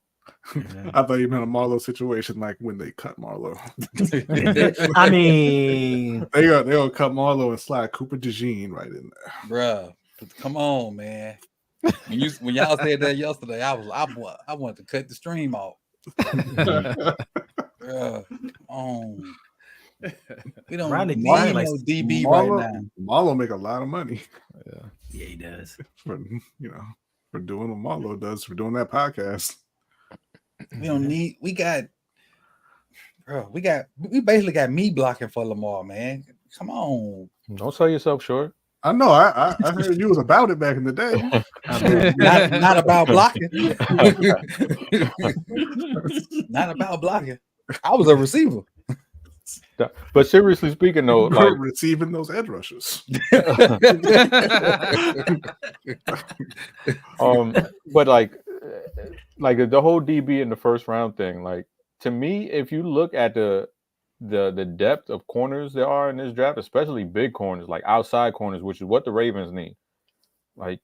I thought you meant a Marlowe situation, like when they cut Marlowe. I mean, they gonna cut Marlowe and slide Cooper DeJean right in there, bruh. Come on, man. When y'all said that yesterday, I wanted to cut the stream off. Bruh, come on. We don't need no DB right now. Marlowe make a lot of money. Yeah, he does. For doing what Marlowe does, for doing that podcast. We don't need. We basically got me blocking for Lamar, man. Come on. Don't sell yourself short. I know. I heard you was about it back in the day. Not about blocking. Not about blocking. I was a receiver. But seriously speaking, though, like receiving those edge rushes. But like the whole DB in the first round thing, like to me, if you look at the depth of corners there are in this draft, especially big corners, like outside corners, which is what the Ravens need. Like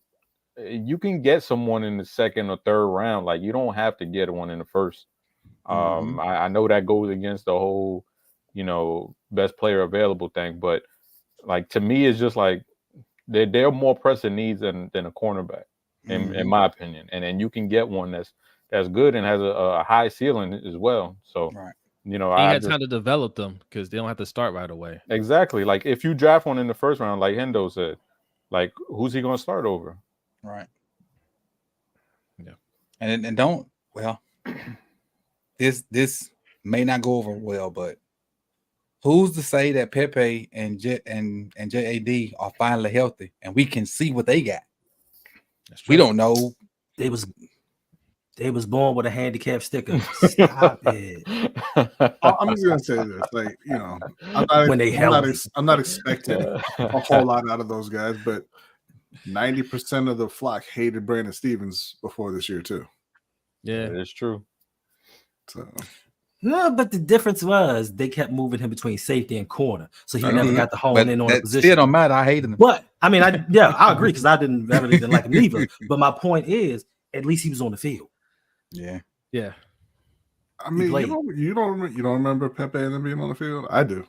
you can get someone in the second or third round. Like you don't have to get one in the first. I know that goes against the whole, best player available thing, but like to me, it's just like they're more pressing needs than a cornerback, in my opinion. And then you can get one that's good and has a high ceiling as well. So right. You know, He I had just, time to develop them because they don't have to start right away. exactly, like if you draft one in the first round, like Hendo said, like who's he going to start over? Right. Yeah. And don't, well, this may not go over well, but who's to say that Pepe and JAD are finally healthy and we can see what they got? We don't know. They was born with a handicap sticker. Stop it. I'm just gonna say this, like, you know, When they healthy. I'm not expecting a whole lot out of those guys, but 90% of the flock hated Brandon Stevens before this year too. Yeah, It's true. So No, but the difference was they kept moving him between safety and corner, so he never got to hone But in on a that position. still don't matter. I hated him. But I mean, I agree because I really didn't like him either. But my point is, at least he was on the field. Yeah. yeah. I mean, played. you don't remember Pepe and them being on the field? I do.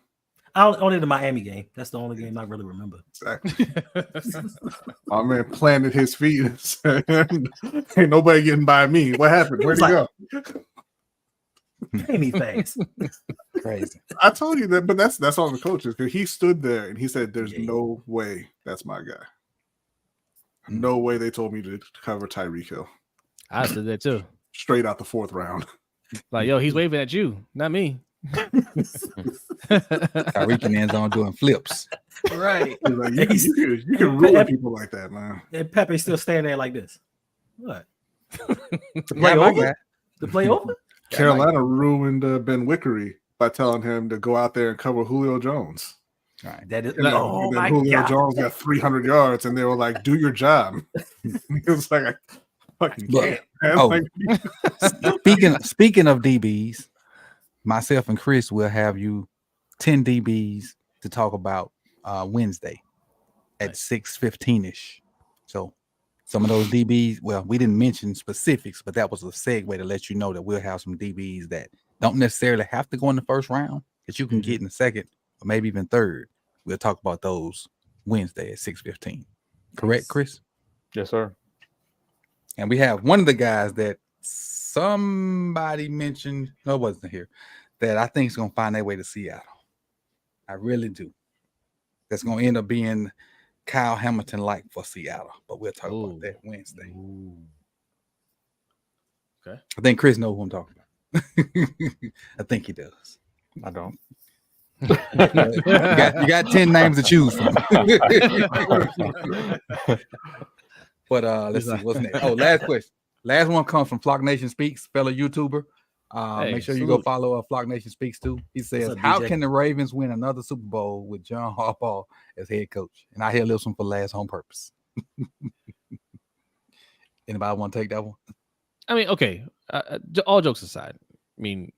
Only the Miami game. That's the only game I really remember. Exactly. My man planted his feet and said, "Ain't nobody getting by me." What happened? Where'd he go? Pay me thanks. Crazy. I told you that, but that's on the coaches because he stood there and he said, "There's Yeah. no way that's my guy. No way they told me to cover Tyreek Hill I said that too. straight out the 4th round." Like, yo, he's waving at you, not me. Tyreek in the end zone doing flips. Right. He's like, you can ruin people like that, man. And Pepe still standing there like this. What? The play Yeah, my over? guy. The play over? Carolina ruined Ben Wickery by telling him to go out there and cover Julio Jones. Right. That is. And then, Oh and then my Julio God. Jones got 300 yards, and they were like, "Do your job." He was like, "I fucking can't." Man. Oh. Like, Speaking of DBs, myself and Chris will have you 10 DBs to talk about Wednesday at 6:15ish. So some of those DBs, well, we didn't mention specifics, but that was a segue to let you know that we'll have some DBs that don't necessarily have to go in the first round that you can get in the second or maybe even third. We'll talk about those Wednesday at 6:15. Correct, Chris? Yes, sir. And we have one of the guys that somebody mentioned, no, it wasn't here, that I think is going to find their way to Seattle. I really do. That's going to end up being Kyle Hamilton-like for Seattle, but we'll talk about that Wednesday. Ooh. Okay. I think Chris knows who I'm talking about. I think he does. I don't. You got 10 names to choose from. But let's see what's next. Oh, last question. Last one comes from Flock Nation Speaks, fellow YouTuber. Make sure you go follow Flock Nation Speaks too. He says, up, "How DJ? can the Ravens win another Super Bowl with John Harbaugh as head coach?" And I hear this one for last on purpose. Anybody want to take that one? I mean, okay. All jokes aside, I mean,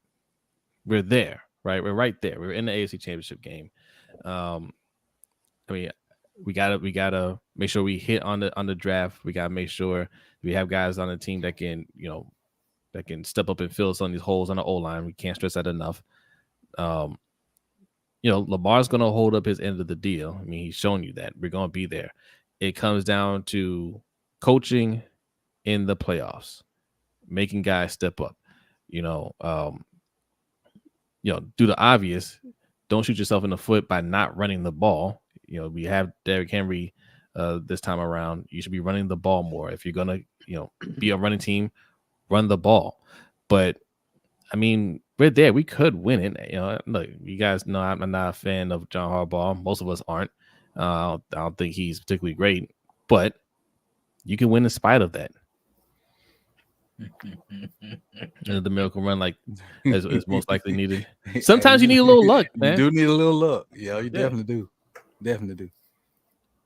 we're there, right? We're right there. We're in the AFC Championship game. I mean, we gotta make sure we hit on the draft. We gotta make sure we have guys on the team that can, that can step up and fill some of these holes on the O-line. We can't stress that enough. Lamar's gonna hold up his end of the deal. I mean, he's shown you that. We're gonna be there. It comes down to coaching in the playoffs, making guys step up. Do the obvious. Don't shoot yourself in the foot by not running the ball. We have Derrick Henry this time around. You should be running the ball more. If you're gonna, be a running team, run the ball. But I mean, we're there. We could win it. Look, you guys know I'm not a fan of John Harbaugh. Most of us aren't. I don't think he's particularly great, but you can win in spite of that. And the miracle run, like, is most likely needed. Sometimes you need a little luck, man. You do need a little luck. Yeah, you definitely do. Definitely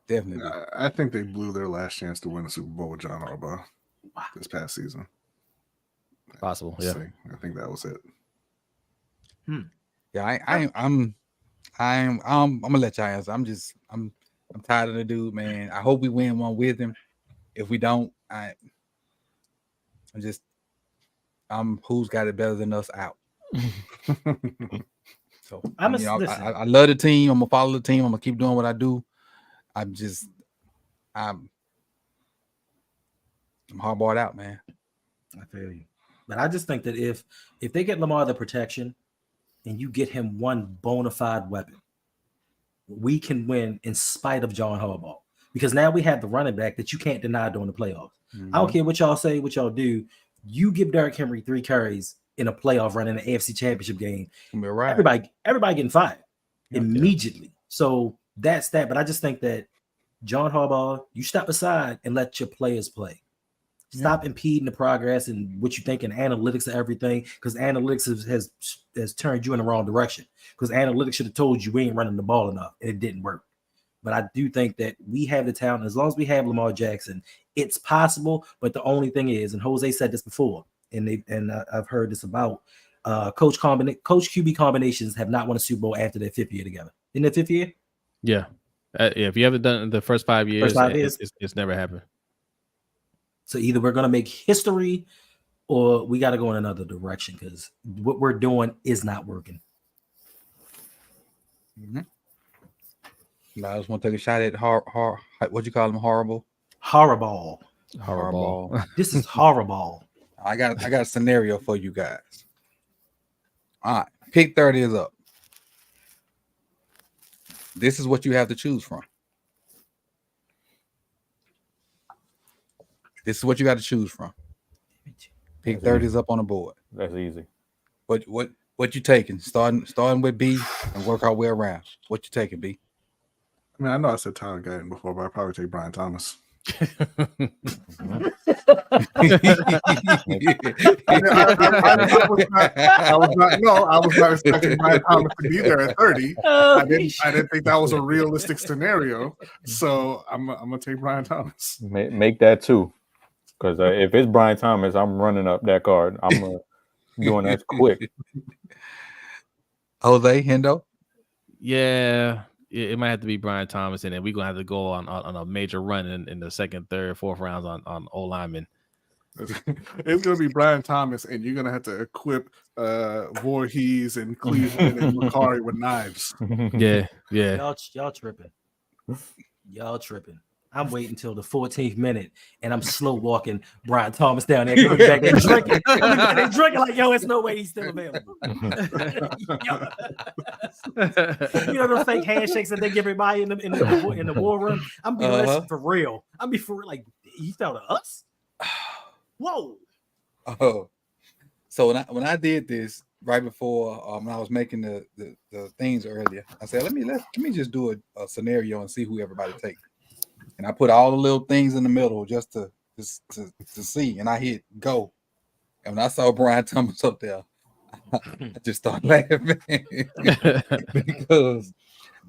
do. I think they blew their last chance to win a Super Bowl with John Harbaugh this past season. Possible, yeah. I think that was it. Yeah, I'm gonna let y'all answer. I'm tired of the dude, man. I hope we win one with him. If we don't, I'm who's got it better than us out. So I love the team. I'm gonna follow the team. I'm gonna keep doing what I do. I'm hardbalred out, man. I feel you. But I just think that if they get Lamar the protection and you get him one bona fide weapon, we can win in spite of John Harbaugh. Because now we have the running back that you can't deny during the playoffs. I don't care what y'all say, what y'all do. You give Derrick Henry 3 carries in a playoff run in an AFC Championship game. Right. Everybody getting fired immediately. Yeah. So that's that. But I just think that John Harbaugh, you step aside and let your players play. Stop impeding the progress and what you think in analytics and everything, because analytics has turned you in the wrong direction. Because analytics should have told you we ain't running the ball enough, and it didn't work. But I do think that we have the talent. As long as we have Lamar Jackson, it's possible. But the only thing is, and Jose said this before, and I've heard this about coach QB combinations have not won a Super Bowl after their 5th year together. In their 5th year? Yeah. If you haven't done it in the first 5 years, it's never happened. So either we're going to make history or we got to go in another direction, because what we're doing is not working. I just want to take a shot at what you call him? Horrible. Horrible. This is horrible. I got a scenario for you guys. All right, pick 30 is up. This is what you have to choose from. This is what you got to choose from. Pick 30 is up on the board. That's easy. What you taking? Starting with B and work our way around. What you taking, B? I mean, I know I said Tyler Guyton before, but I'd probably take Brian Thomas. I was not expecting Brian Thomas to be there at 30. I didn't think that was a realistic scenario. So I'm gonna take Brian Thomas. Make that 2. Because if it's Brian Thomas, I'm running up that card. I'm doing that quick. Jose, Hendo? Yeah, it might have to be Brian Thomas, and then we're going to have to go on a major run in the 2nd, 3rd, 4th rounds on O-linemen. It's going to be Brian Thomas, and you're going to have to equip Voorhees and Cleveland and Macari with knives. Yeah. Y'all tripping. I'm waiting until the 14th minute, and I'm slow walking Brian Thomas down there. Going back there drinking. They're drinking like, yo, it's no way he's still available. You know the fake handshakes that they give everybody in the war room? I'm being for real. Like, he fell to us? Whoa. Oh. So when I did this right before when I was making the things earlier, I said, let me just do a scenario and see who everybody takes. And I put all the little things in the middle just to see. And I hit go. And when I saw Brian Thomas up there, I just started laughing because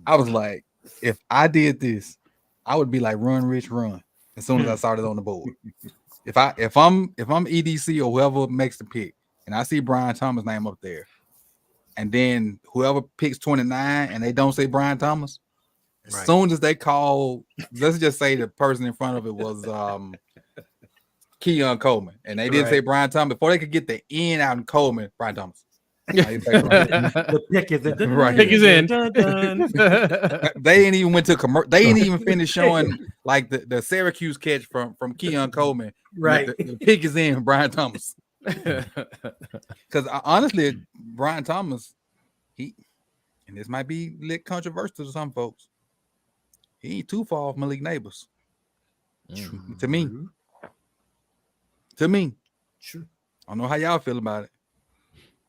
I was like, if I did this, I would be like run, Rich, run as soon as I started on the board. If I'm EDC or whoever makes the pick, and I see Brian Thomas' name up there, and then whoever picks 29 and they don't say Brian Thomas, as soon as they call, let's just say the person in front of it was Keon Coleman, and they didn't say Brian Thomas before they could get the N out in Coleman. Brian Thomas. The pick is in. Right. Pick is in. They ain't even went to commercial. They ain't even finished showing like the Syracuse catch from Keon Coleman. Right. The pick is in Brian Thomas. Because honestly, Brian Thomas, and this might be lit controversial to some folks, he ain't too far off Malik Neighbors. To me. True. I don't know how y'all feel about it.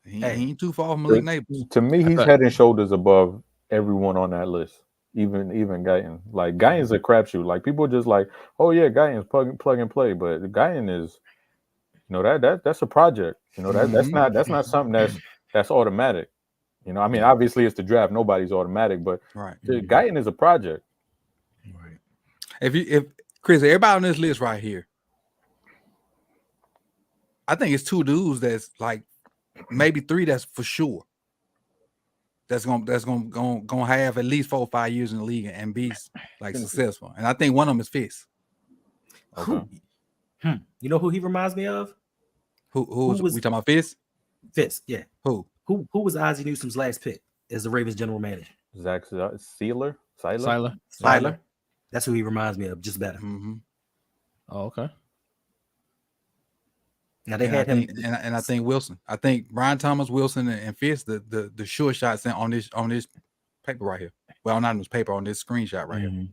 He ain't too far off Malik Neighbors. To me, he's head and shoulders above everyone on that list. Even Guyton. Like Guyton's a crapshoot. Like people are just like, oh yeah, Guyton's plug and play, but Guyton is, that's a project. That's not something that's automatic. I mean, obviously it's the draft. Nobody's automatic, but Guyton is a project. Right. If Chris, everybody on this list right here, I think it's 2 dudes that's like maybe 3 that's for sure. That's gonna have at least 4 or 5 years in the league and be like successful. And I think one of them is Fitz. Okay. You know who he reminds me of? Who was we talking about? Fitz? Fitz, yeah. Who was Ozzie Newsome's last pick as the Ravens general manager? Zach Seiler? Seiler. That's who he reminds me of, just better. Mm-hmm. Oh, okay. Now they And had I him. think, and I think Wilson. I think Brian Thomas, Wilson, and Fitz, the sure shots on this paper right here. Well, not on this paper, on this screenshot right here. Mhm.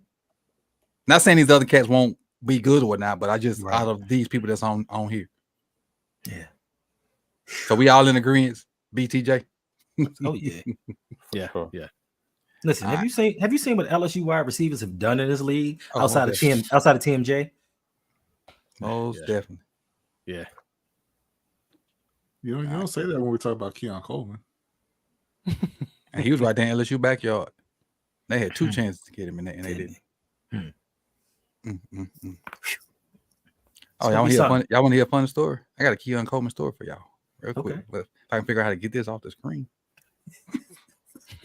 Not saying these other cats won't be good or whatnot, but I just Right. out of these people that's on here. Yeah. So we all in agreement, BTJ. Oh yeah. Yeah, Sure. yeah. Listen, have you seen what LSU wide receivers have done in this league Oh, outside of TMJ? Most Yeah. definitely. Yeah. You don't say that when we talk about Keon Coleman. And he was right there in LSU backyard. They had 2 chances to get him, and they didn't. Oh, y'all want to hear a funny story? I got a Keon Coleman story for y'all, real quick. Okay. But if I can figure out how to get this off the screen.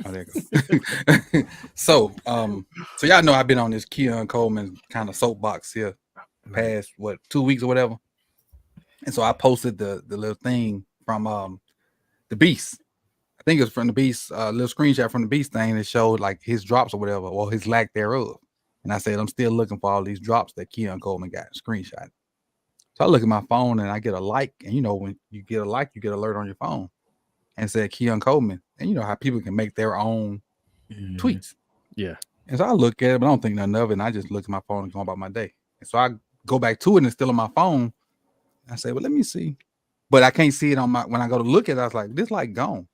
Oh, there you go. So y'all know I've been on this Keon Coleman kind of soapbox here past 2 weeks or whatever. And so I posted the little thing from the Beast. I think it was from the Beast, little screenshot from the Beast thing that showed like his drops or whatever, or his lack thereof. And I said, I'm still looking for all these drops that Keon Coleman got screenshot. So I look at my phone and I get a like. And you know, when you get a like, you get an alert on your phone. And it said Keon Coleman. And you know how people can make their own tweets. Yeah. And so I look at it, but I don't think nothing of it. And I just look at my phone and go about my day. And so I go back to it and it's still on my phone. I say, well, let me see. But I can't see it on when I go to look at it, I was like, this like gone.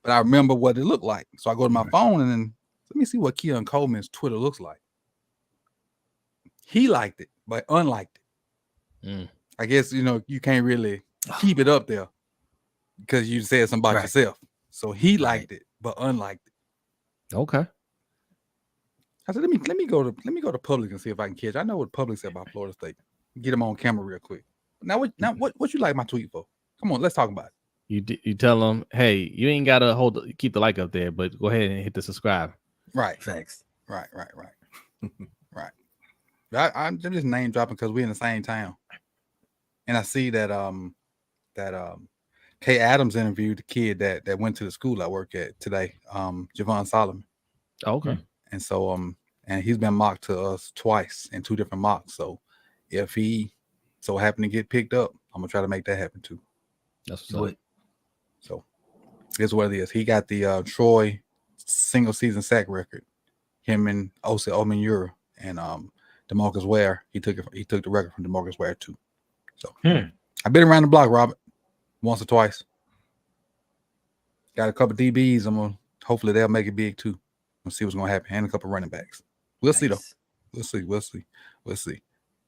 But I remember what it looked like. So I go to my phone and then let me see what Keon Coleman's Twitter looks like. He liked it, but unliked it. I guess, you know, you can't really keep it up there because you said something about yourself. So he liked it, but unliked it. Okay. I said, let me go to Public and see if I can catch. I know what Public said about Florida State. Get him on camera real quick. Now what you like my tweet for? Come on, let's talk about it. You tell them, hey, you ain't gotta keep the like up there, but go ahead and hit the subscribe. Right. Thanks. Right. Right. I'm just name dropping because we're in the same town. And I see that Kay Adams interviewed the kid that went to the school I work at today, Javon Solomon. Oh, okay. And so and he's been mocked to us twice in 2 different mocks. So if he so happened to get picked up, I'm gonna try to make that happen too. That's what's up. So here's what it is. He got the Troy single season sack record. Him and Osa Omenura and DeMarcus Ware. He took the record from DeMarcus Ware too. So I've been around the block, Robert, once or twice. Got a couple DBs. Hopefully they'll make it big too. We'll see what's gonna happen. And a couple running backs. We'll see though. We'll see.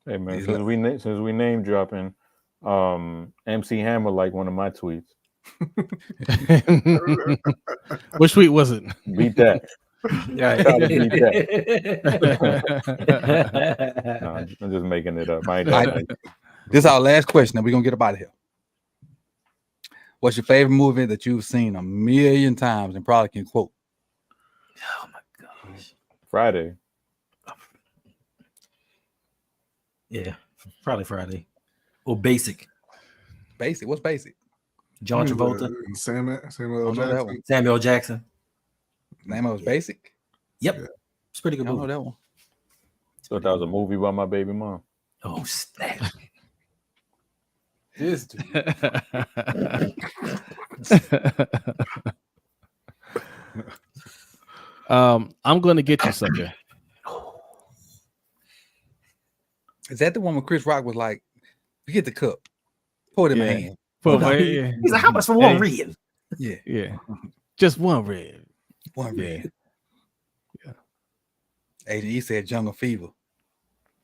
Hey man, since we name dropping, MC Hammer like one of my tweets. Which tweet was it? Beat that. Yeah. Try to beat that. No, I'm just making it up. This is our last question, and we're gonna get up out of here. What's your favorite movie that you've seen 1,000,000 times and probably can quote? Oh my gosh. Friday. Yeah, probably Friday. Or Basic. Basic. What's Basic? John Travolta. Samuel Jackson. Name of it was Basic. Yep. It's a pretty good I movie. know that one. Thought that was a movie about my baby mom. Oh snap. This dude. I'm gonna get you, sucker. Is that the one where Chris Rock was like, "Get the cup, pour it in my hand." He's like, how much for one read? Yeah. Just one red. One red. Yeah. Agent E said Jungle Fever.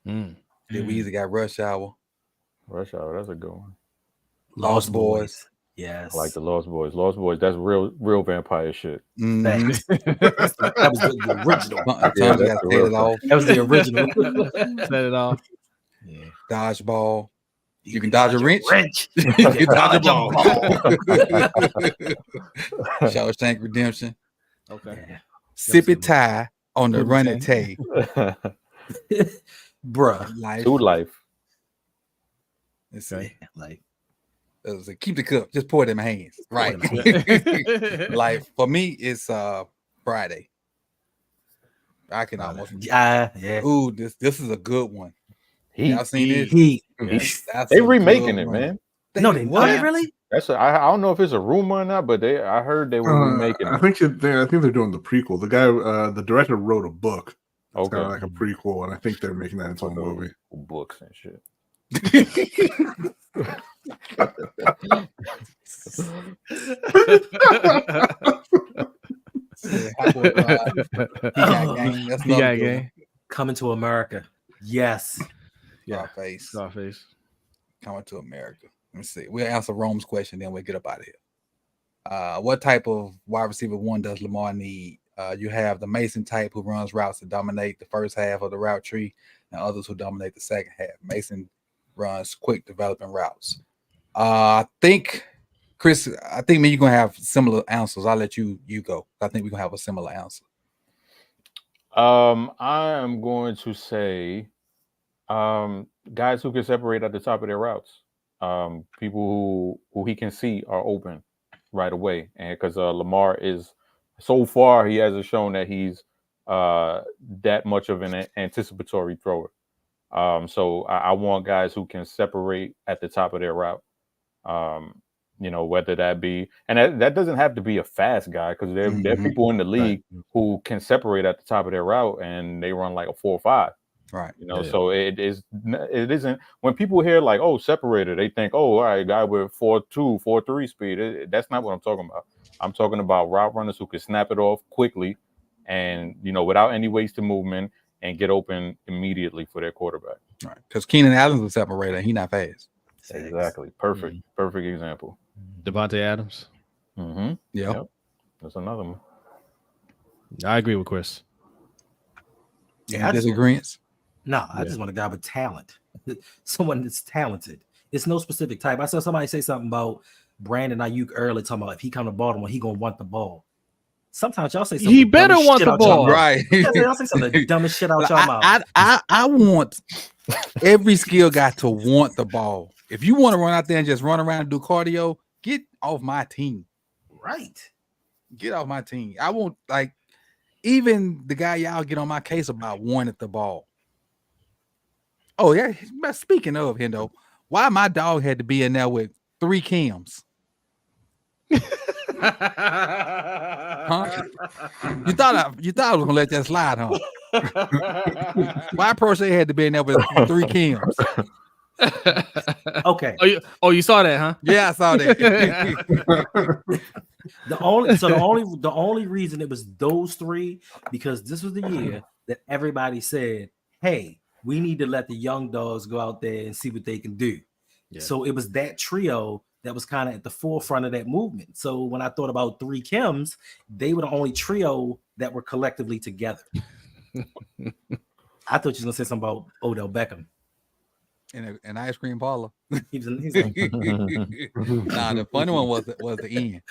Then we either got Rush Hour. Rush Hour, that's a good one. Lost Boys. Yes. I like the Lost Boys. Lost Boys, that's real vampire shit. Thanks. That was the original. That was the original. Set it off. Yeah. Dodgeball. You can dodge a wrench. You can dodge a ball. Shawshank Redemption. Okay. Yeah. Sippy tie on the running tay. Bruh. Life. To life. Let's see. Like, keep the cup. Just pour it in my hands. Right. Like for me, it's Friday. I can almost. Yeah. Ooh, this is a good one. Y'all seen it? Heat. They remaking it, man. No, they what? not really. I don't know if it's a rumor or not, but I heard they were remaking I it. think they're doing the prequel. The guy, the director, wrote a book. It's kind of like a prequel, and I think they're making that into a movie. Books and shit. He got game. That's He another got good one. game. Coming to America. Yes. Yeah. Scarface. Scarface. Coming to America. Let me see. We'll answer Rome's question, then we'll get up out of here. What type of wide receiver one does Lamar need? You have the Mason type who runs routes to dominate the first half of the route tree, and others who dominate the second half. Mason runs quick developing routes. I think, Chris, me you're gonna have similar answers. I'll let you go. I think we're gonna have a similar answer. I am going to say guys who can separate at the top of their routes. People who he can see are open right away. And because Lamar is, so far, he hasn't shown that he's that much of an anticipatory thrower. So I want guys who can separate at the top of their route. Whether that be, and that doesn't have to be a fast guy, because there are people in the league who can separate at the top of their route and they run like a 4.5. Right. So it isn't, when people hear like, oh, separator, they think, oh, all right, guy with 4.2, 4.3 speed. That's not what I'm talking about. I'm talking about route runners who can snap it off quickly and, without any wasted movement, and get open immediately for their quarterback. Right. Because Keenan Allen's a separator. He's not fast. Exactly. Perfect. Perfect example. Devontae Adams. Yeah. Yep. That's another one. I agree with Chris. Yeah. Disagreements? No, I just want a guy with talent. Someone that's talented. It's no specific type. I saw somebody say something about Brandon Aiyuk earlier, talking about if he come to Baltimore, he gonna want the ball. Sometimes y'all say something. He better want the ball, right? Y'all say some of the dumbest shit out y'all mouth. I want every skill guy to want the ball. If you want to run out there and just run around and do cardio, get off my team. Right. Get off my team. I won't, like, even the guy y'all get on my case about wanted the ball. Oh, yeah. Speaking of Hendo, why my dog had to be in there with 3 Kims? Huh? You thought I was gonna let that slide, huh? Why Prochet had to be in there with 3 Kims? Okay. You saw that, huh? Yeah, I saw that. The only reason it was those 3, because this was the year that everybody said, hey, we need to let the young dogs go out there and see what they can do. Yeah. So it was that trio that was kind of at the forefront of that movement. So when I thought about 3 Kims, they were the only trio that were collectively together. I thought you were gonna say something about Odell Beckham. In an ice cream parlor. He's Nah, the funny one was the end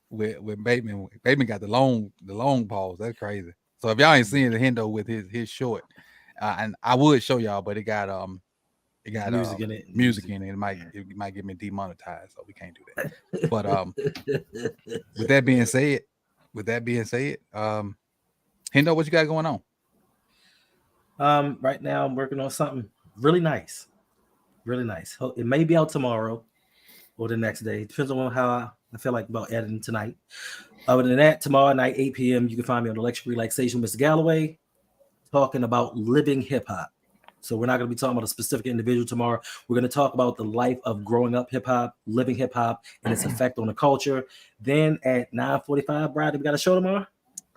with Bateman. Bateman got the long pause. That's crazy. So if y'all ain't seeing the Hendo with his short, and I would show y'all, but it got music in it. Music in it. It might get me demonetized, so we can't do that. But with that being said, Hendo, what you got going on? Right now I'm working on something really nice. Really nice. It may be out tomorrow or the next day. Depends on how I feel like about editing tonight. Other than that, tomorrow night, 8 p.m., you can find me on Electric Relaxation with Mr. Galloway, talking about living hip hop. So we're not going to be talking about a specific individual tomorrow. We're going to talk about the life of growing up hip hop, living hip hop, and its effect on the culture. Then at 9:45, Brad, we got a show tomorrow?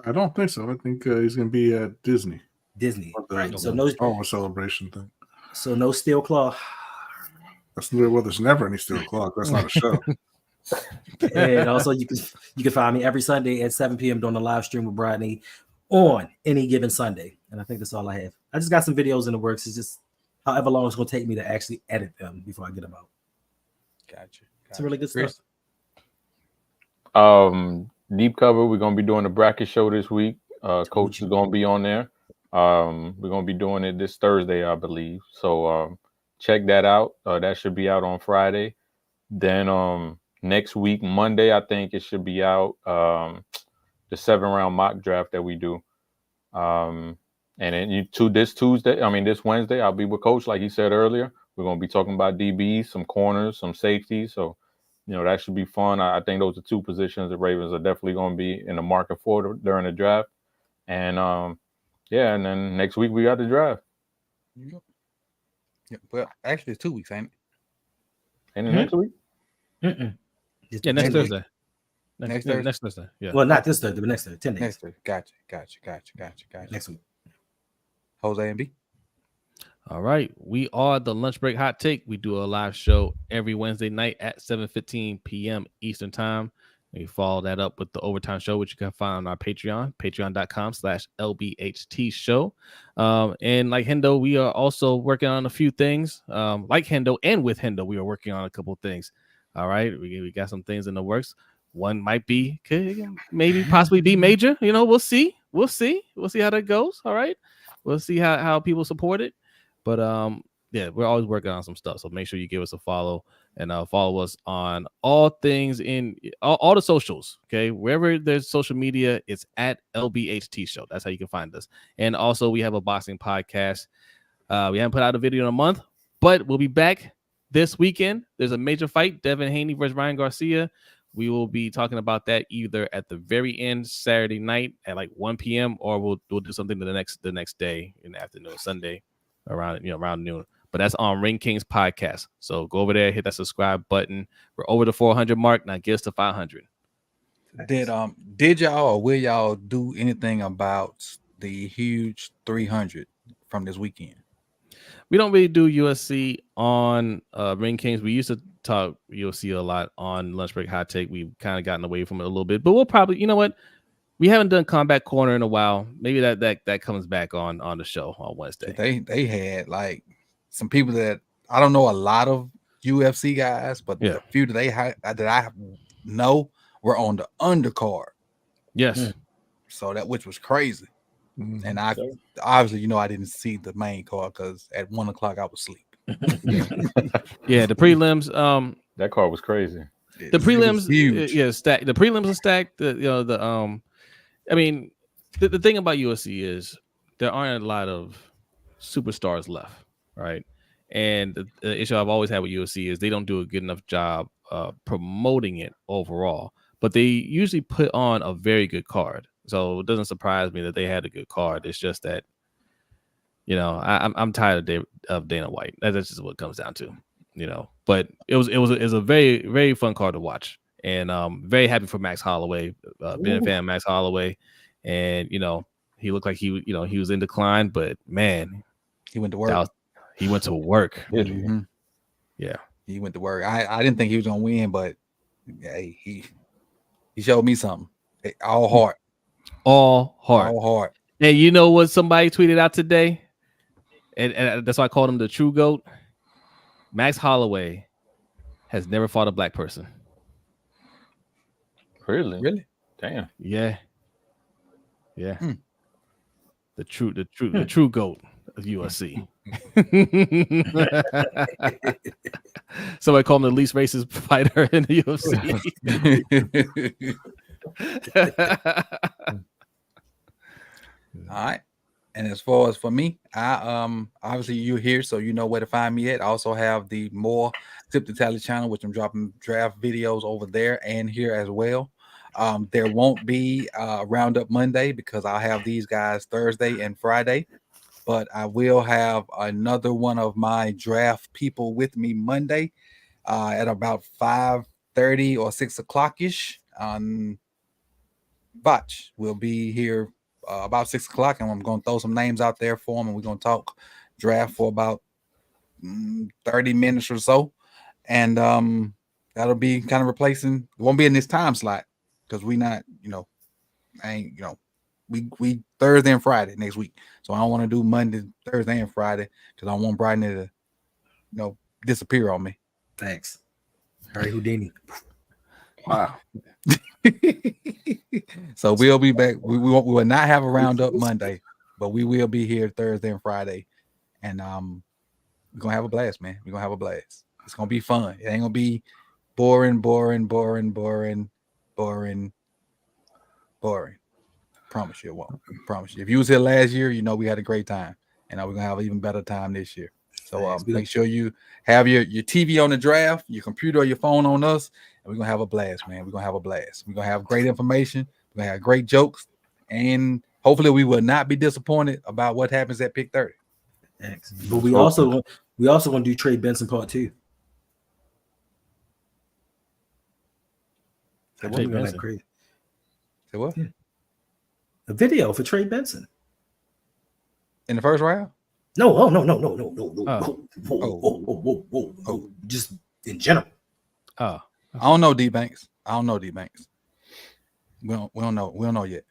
I don't think so. I think he's going to be at Disney. Right? So no celebration thing. So no steel claw. There's never any steel claw. That's not a show. And also, you can find me every Sunday at 7 p.m. doing the live stream with Bradley on any given Sunday. And I think that's all I have. I just got some videos in the works. It's just however long it's going to take me to actually edit them before I get them out. Gotcha. It's really good stuff. Deep cover. We're going to be doing the bracket show this week. Coach is going to be on there. We're going to be doing it this Thursday, I believe. So check that out. That should be out on Friday. Then next week, Monday, I think it should be out. The 7-round mock draft that we do. And then this Wednesday, I'll be with Coach, like he said earlier. We're going to be talking about DBs, some corners, some safeties. So, that should be fun. I think those are two positions the Ravens are definitely going to be in the market for during the draft. And, and then next week we got the draft. Yep. Well, actually, it's 2 weeks, ain't it? And the next week? Mm-mm. Yeah, next Thursday. Next Thursday? Next Thursday. Yeah. Well, not this Thursday, but next Thursday. 10 days. Next Thursday. Gotcha. Next week. Jose and B. All right. We are the Lunch Break Hot Take. We do a live show every Wednesday night at 7:15 p.m. Eastern Time. We follow that up with the Overtime Show, which you can find on our Patreon, patreon.com/LBHT show. And like Hendo, we are also working on a few things. Like Hendo and with Hendo, we are working on a couple of things. All right. We got some things in the works. One might be, maybe possibly be major. We'll see. We'll see how that goes. All right. We'll see how people support it. But yeah, we're always working on some stuff. So make sure you give us a follow and follow us on all things in all the socials. Okay, wherever there's social media, it's at LBHT Show. That's how you can find us. And also, we have a boxing podcast. We haven't put out a video in a month, but we'll be back this weekend. There's a major fight: Devin Haney versus Ryan Garcia. We will be talking about that either at the very end Saturday night at like 1 p.m. or we'll do something the next day in the afternoon, Sunday around noon. But that's on Ring Kings podcast. So go over there, hit that subscribe button. We're over the 400 mark. Now get us to 500. Did y'all or will y'all do anything about the huge 300 from this weekend? We don't really do USC on Ring Kings. We used to talk UFC a lot on Lunch Break Hot Take. We've kind of gotten away from it a little bit, but we'll probably, you know what? We haven't done Combat Corner in a while. Maybe that comes back on the show on Wednesday. They had like some people that I don't know a lot of UFC guys, but the few that I know were on the undercard. Yes. So which was crazy. And I obviously, I didn't see the main card because at 1 o'clock I was asleep. Yeah, the prelims. That card was crazy. The prelims, huge. stacked. The prelims are stacked. I mean, the thing about USC is there aren't a lot of superstars left, right? And the issue I've always had with USC is they don't do a good enough job promoting it overall. But they usually put on a very good card. So it doesn't surprise me that they had a good card. It's just that, I'm tired of Dana White. That's just what it comes down to, But it was a very, very fun card to watch. And very happy for Max Holloway. Been a fan of Max Holloway. And, he looked like he was in decline. But, man. He went to work. He went to work. Mm-hmm. Yeah. He went to work. I didn't think he was going to win, but hey, he showed me something. All heart. All heart. And you know what somebody tweeted out today? And that's why I called him the true GOAT. Max Holloway has never fought a black person. Really? Damn. Yeah. The true GOAT of USC. Somebody called him the least racist fighter in the UFC. All right. And as far as for me, I obviously you're here, so you know where to find me at. I also have the More Tip the Tally channel, which I'm dropping draft videos over there and here as well. There won't be Roundup Monday because I'll have these guys Thursday and Friday, but I will have another one of my draft people with me Monday at about 5:30 or 6 o'clock ish. Botch will be here about 6 o'clock, and I'm going to throw some names out there for him, and we're going to talk draft for about 30 minutes or so, and that'll be kind of replacing. It won't be in this time slot because we not, we Thursday and Friday next week, so I don't want to do Monday, Thursday, and Friday because I want Brian to, disappear on me. Thanks, Harry Houdini. Wow. So we'll be back. We will not have a Roundup Monday, but we will be here Thursday and Friday, and we're gonna have a blast, man. We're gonna have a blast. It's gonna be fun. It ain't gonna be boring. Promise you it won't. Promise you. If you was here last year, we had a great time, and we're gonna have an even better time this year. So Thanks. make sure you have your TV on the draft, your computer or your phone on us, and we're gonna have a blast, man. We're gonna have a blast. We're gonna have great information. We're gonna have great jokes, and hopefully we will not be disappointed about what happens at pick 30. Thanks. But we also gonna do Trey Benson part 2. Say Trey what? Benson. Crazy. Say what? Yeah. A video for Trey Benson. In the first round? No. Oh. Just in general. Oh, I don't know, D Banks. We don't know. We don't know yet.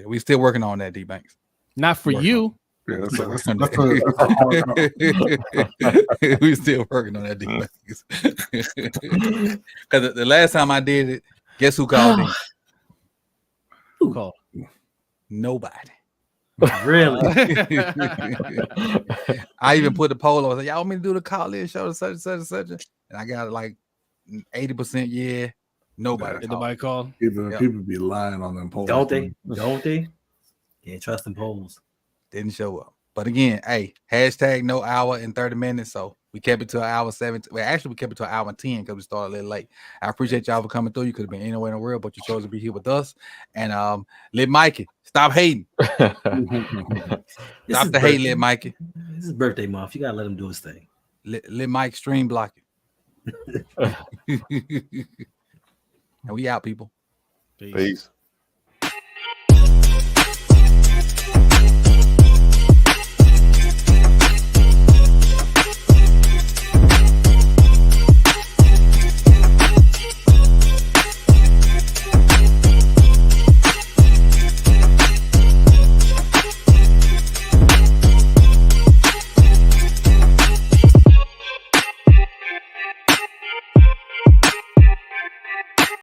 We still working on that, D Banks. not for you. Yeah, that's a We still working on that, D Banks. Because the last time I did it, guess who called in? Who called? Nobody. Really? I even put the poll on. I was like, y'all want me to do the call-in show to such and such and such? And I got like 80% yeah. Nobody. Did called. nobody call? People be lying on them polls. Don't they? Can't trust them polls. Didn't show up. But again, hey, hashtag no hour and 30 minutes. So we kept it to an hour 17. Well, actually, we kept it to an hour and 10 because we started a little late. I appreciate y'all for coming through. You could have been anywhere in the world, but you chose to be here with us. And Lit Mikey, stop hating. Stop the hate, Lit Mikey. This is birthday month. You gotta let him do his thing. Lit Mike stream blocking. And we out, people. Peace. Peace.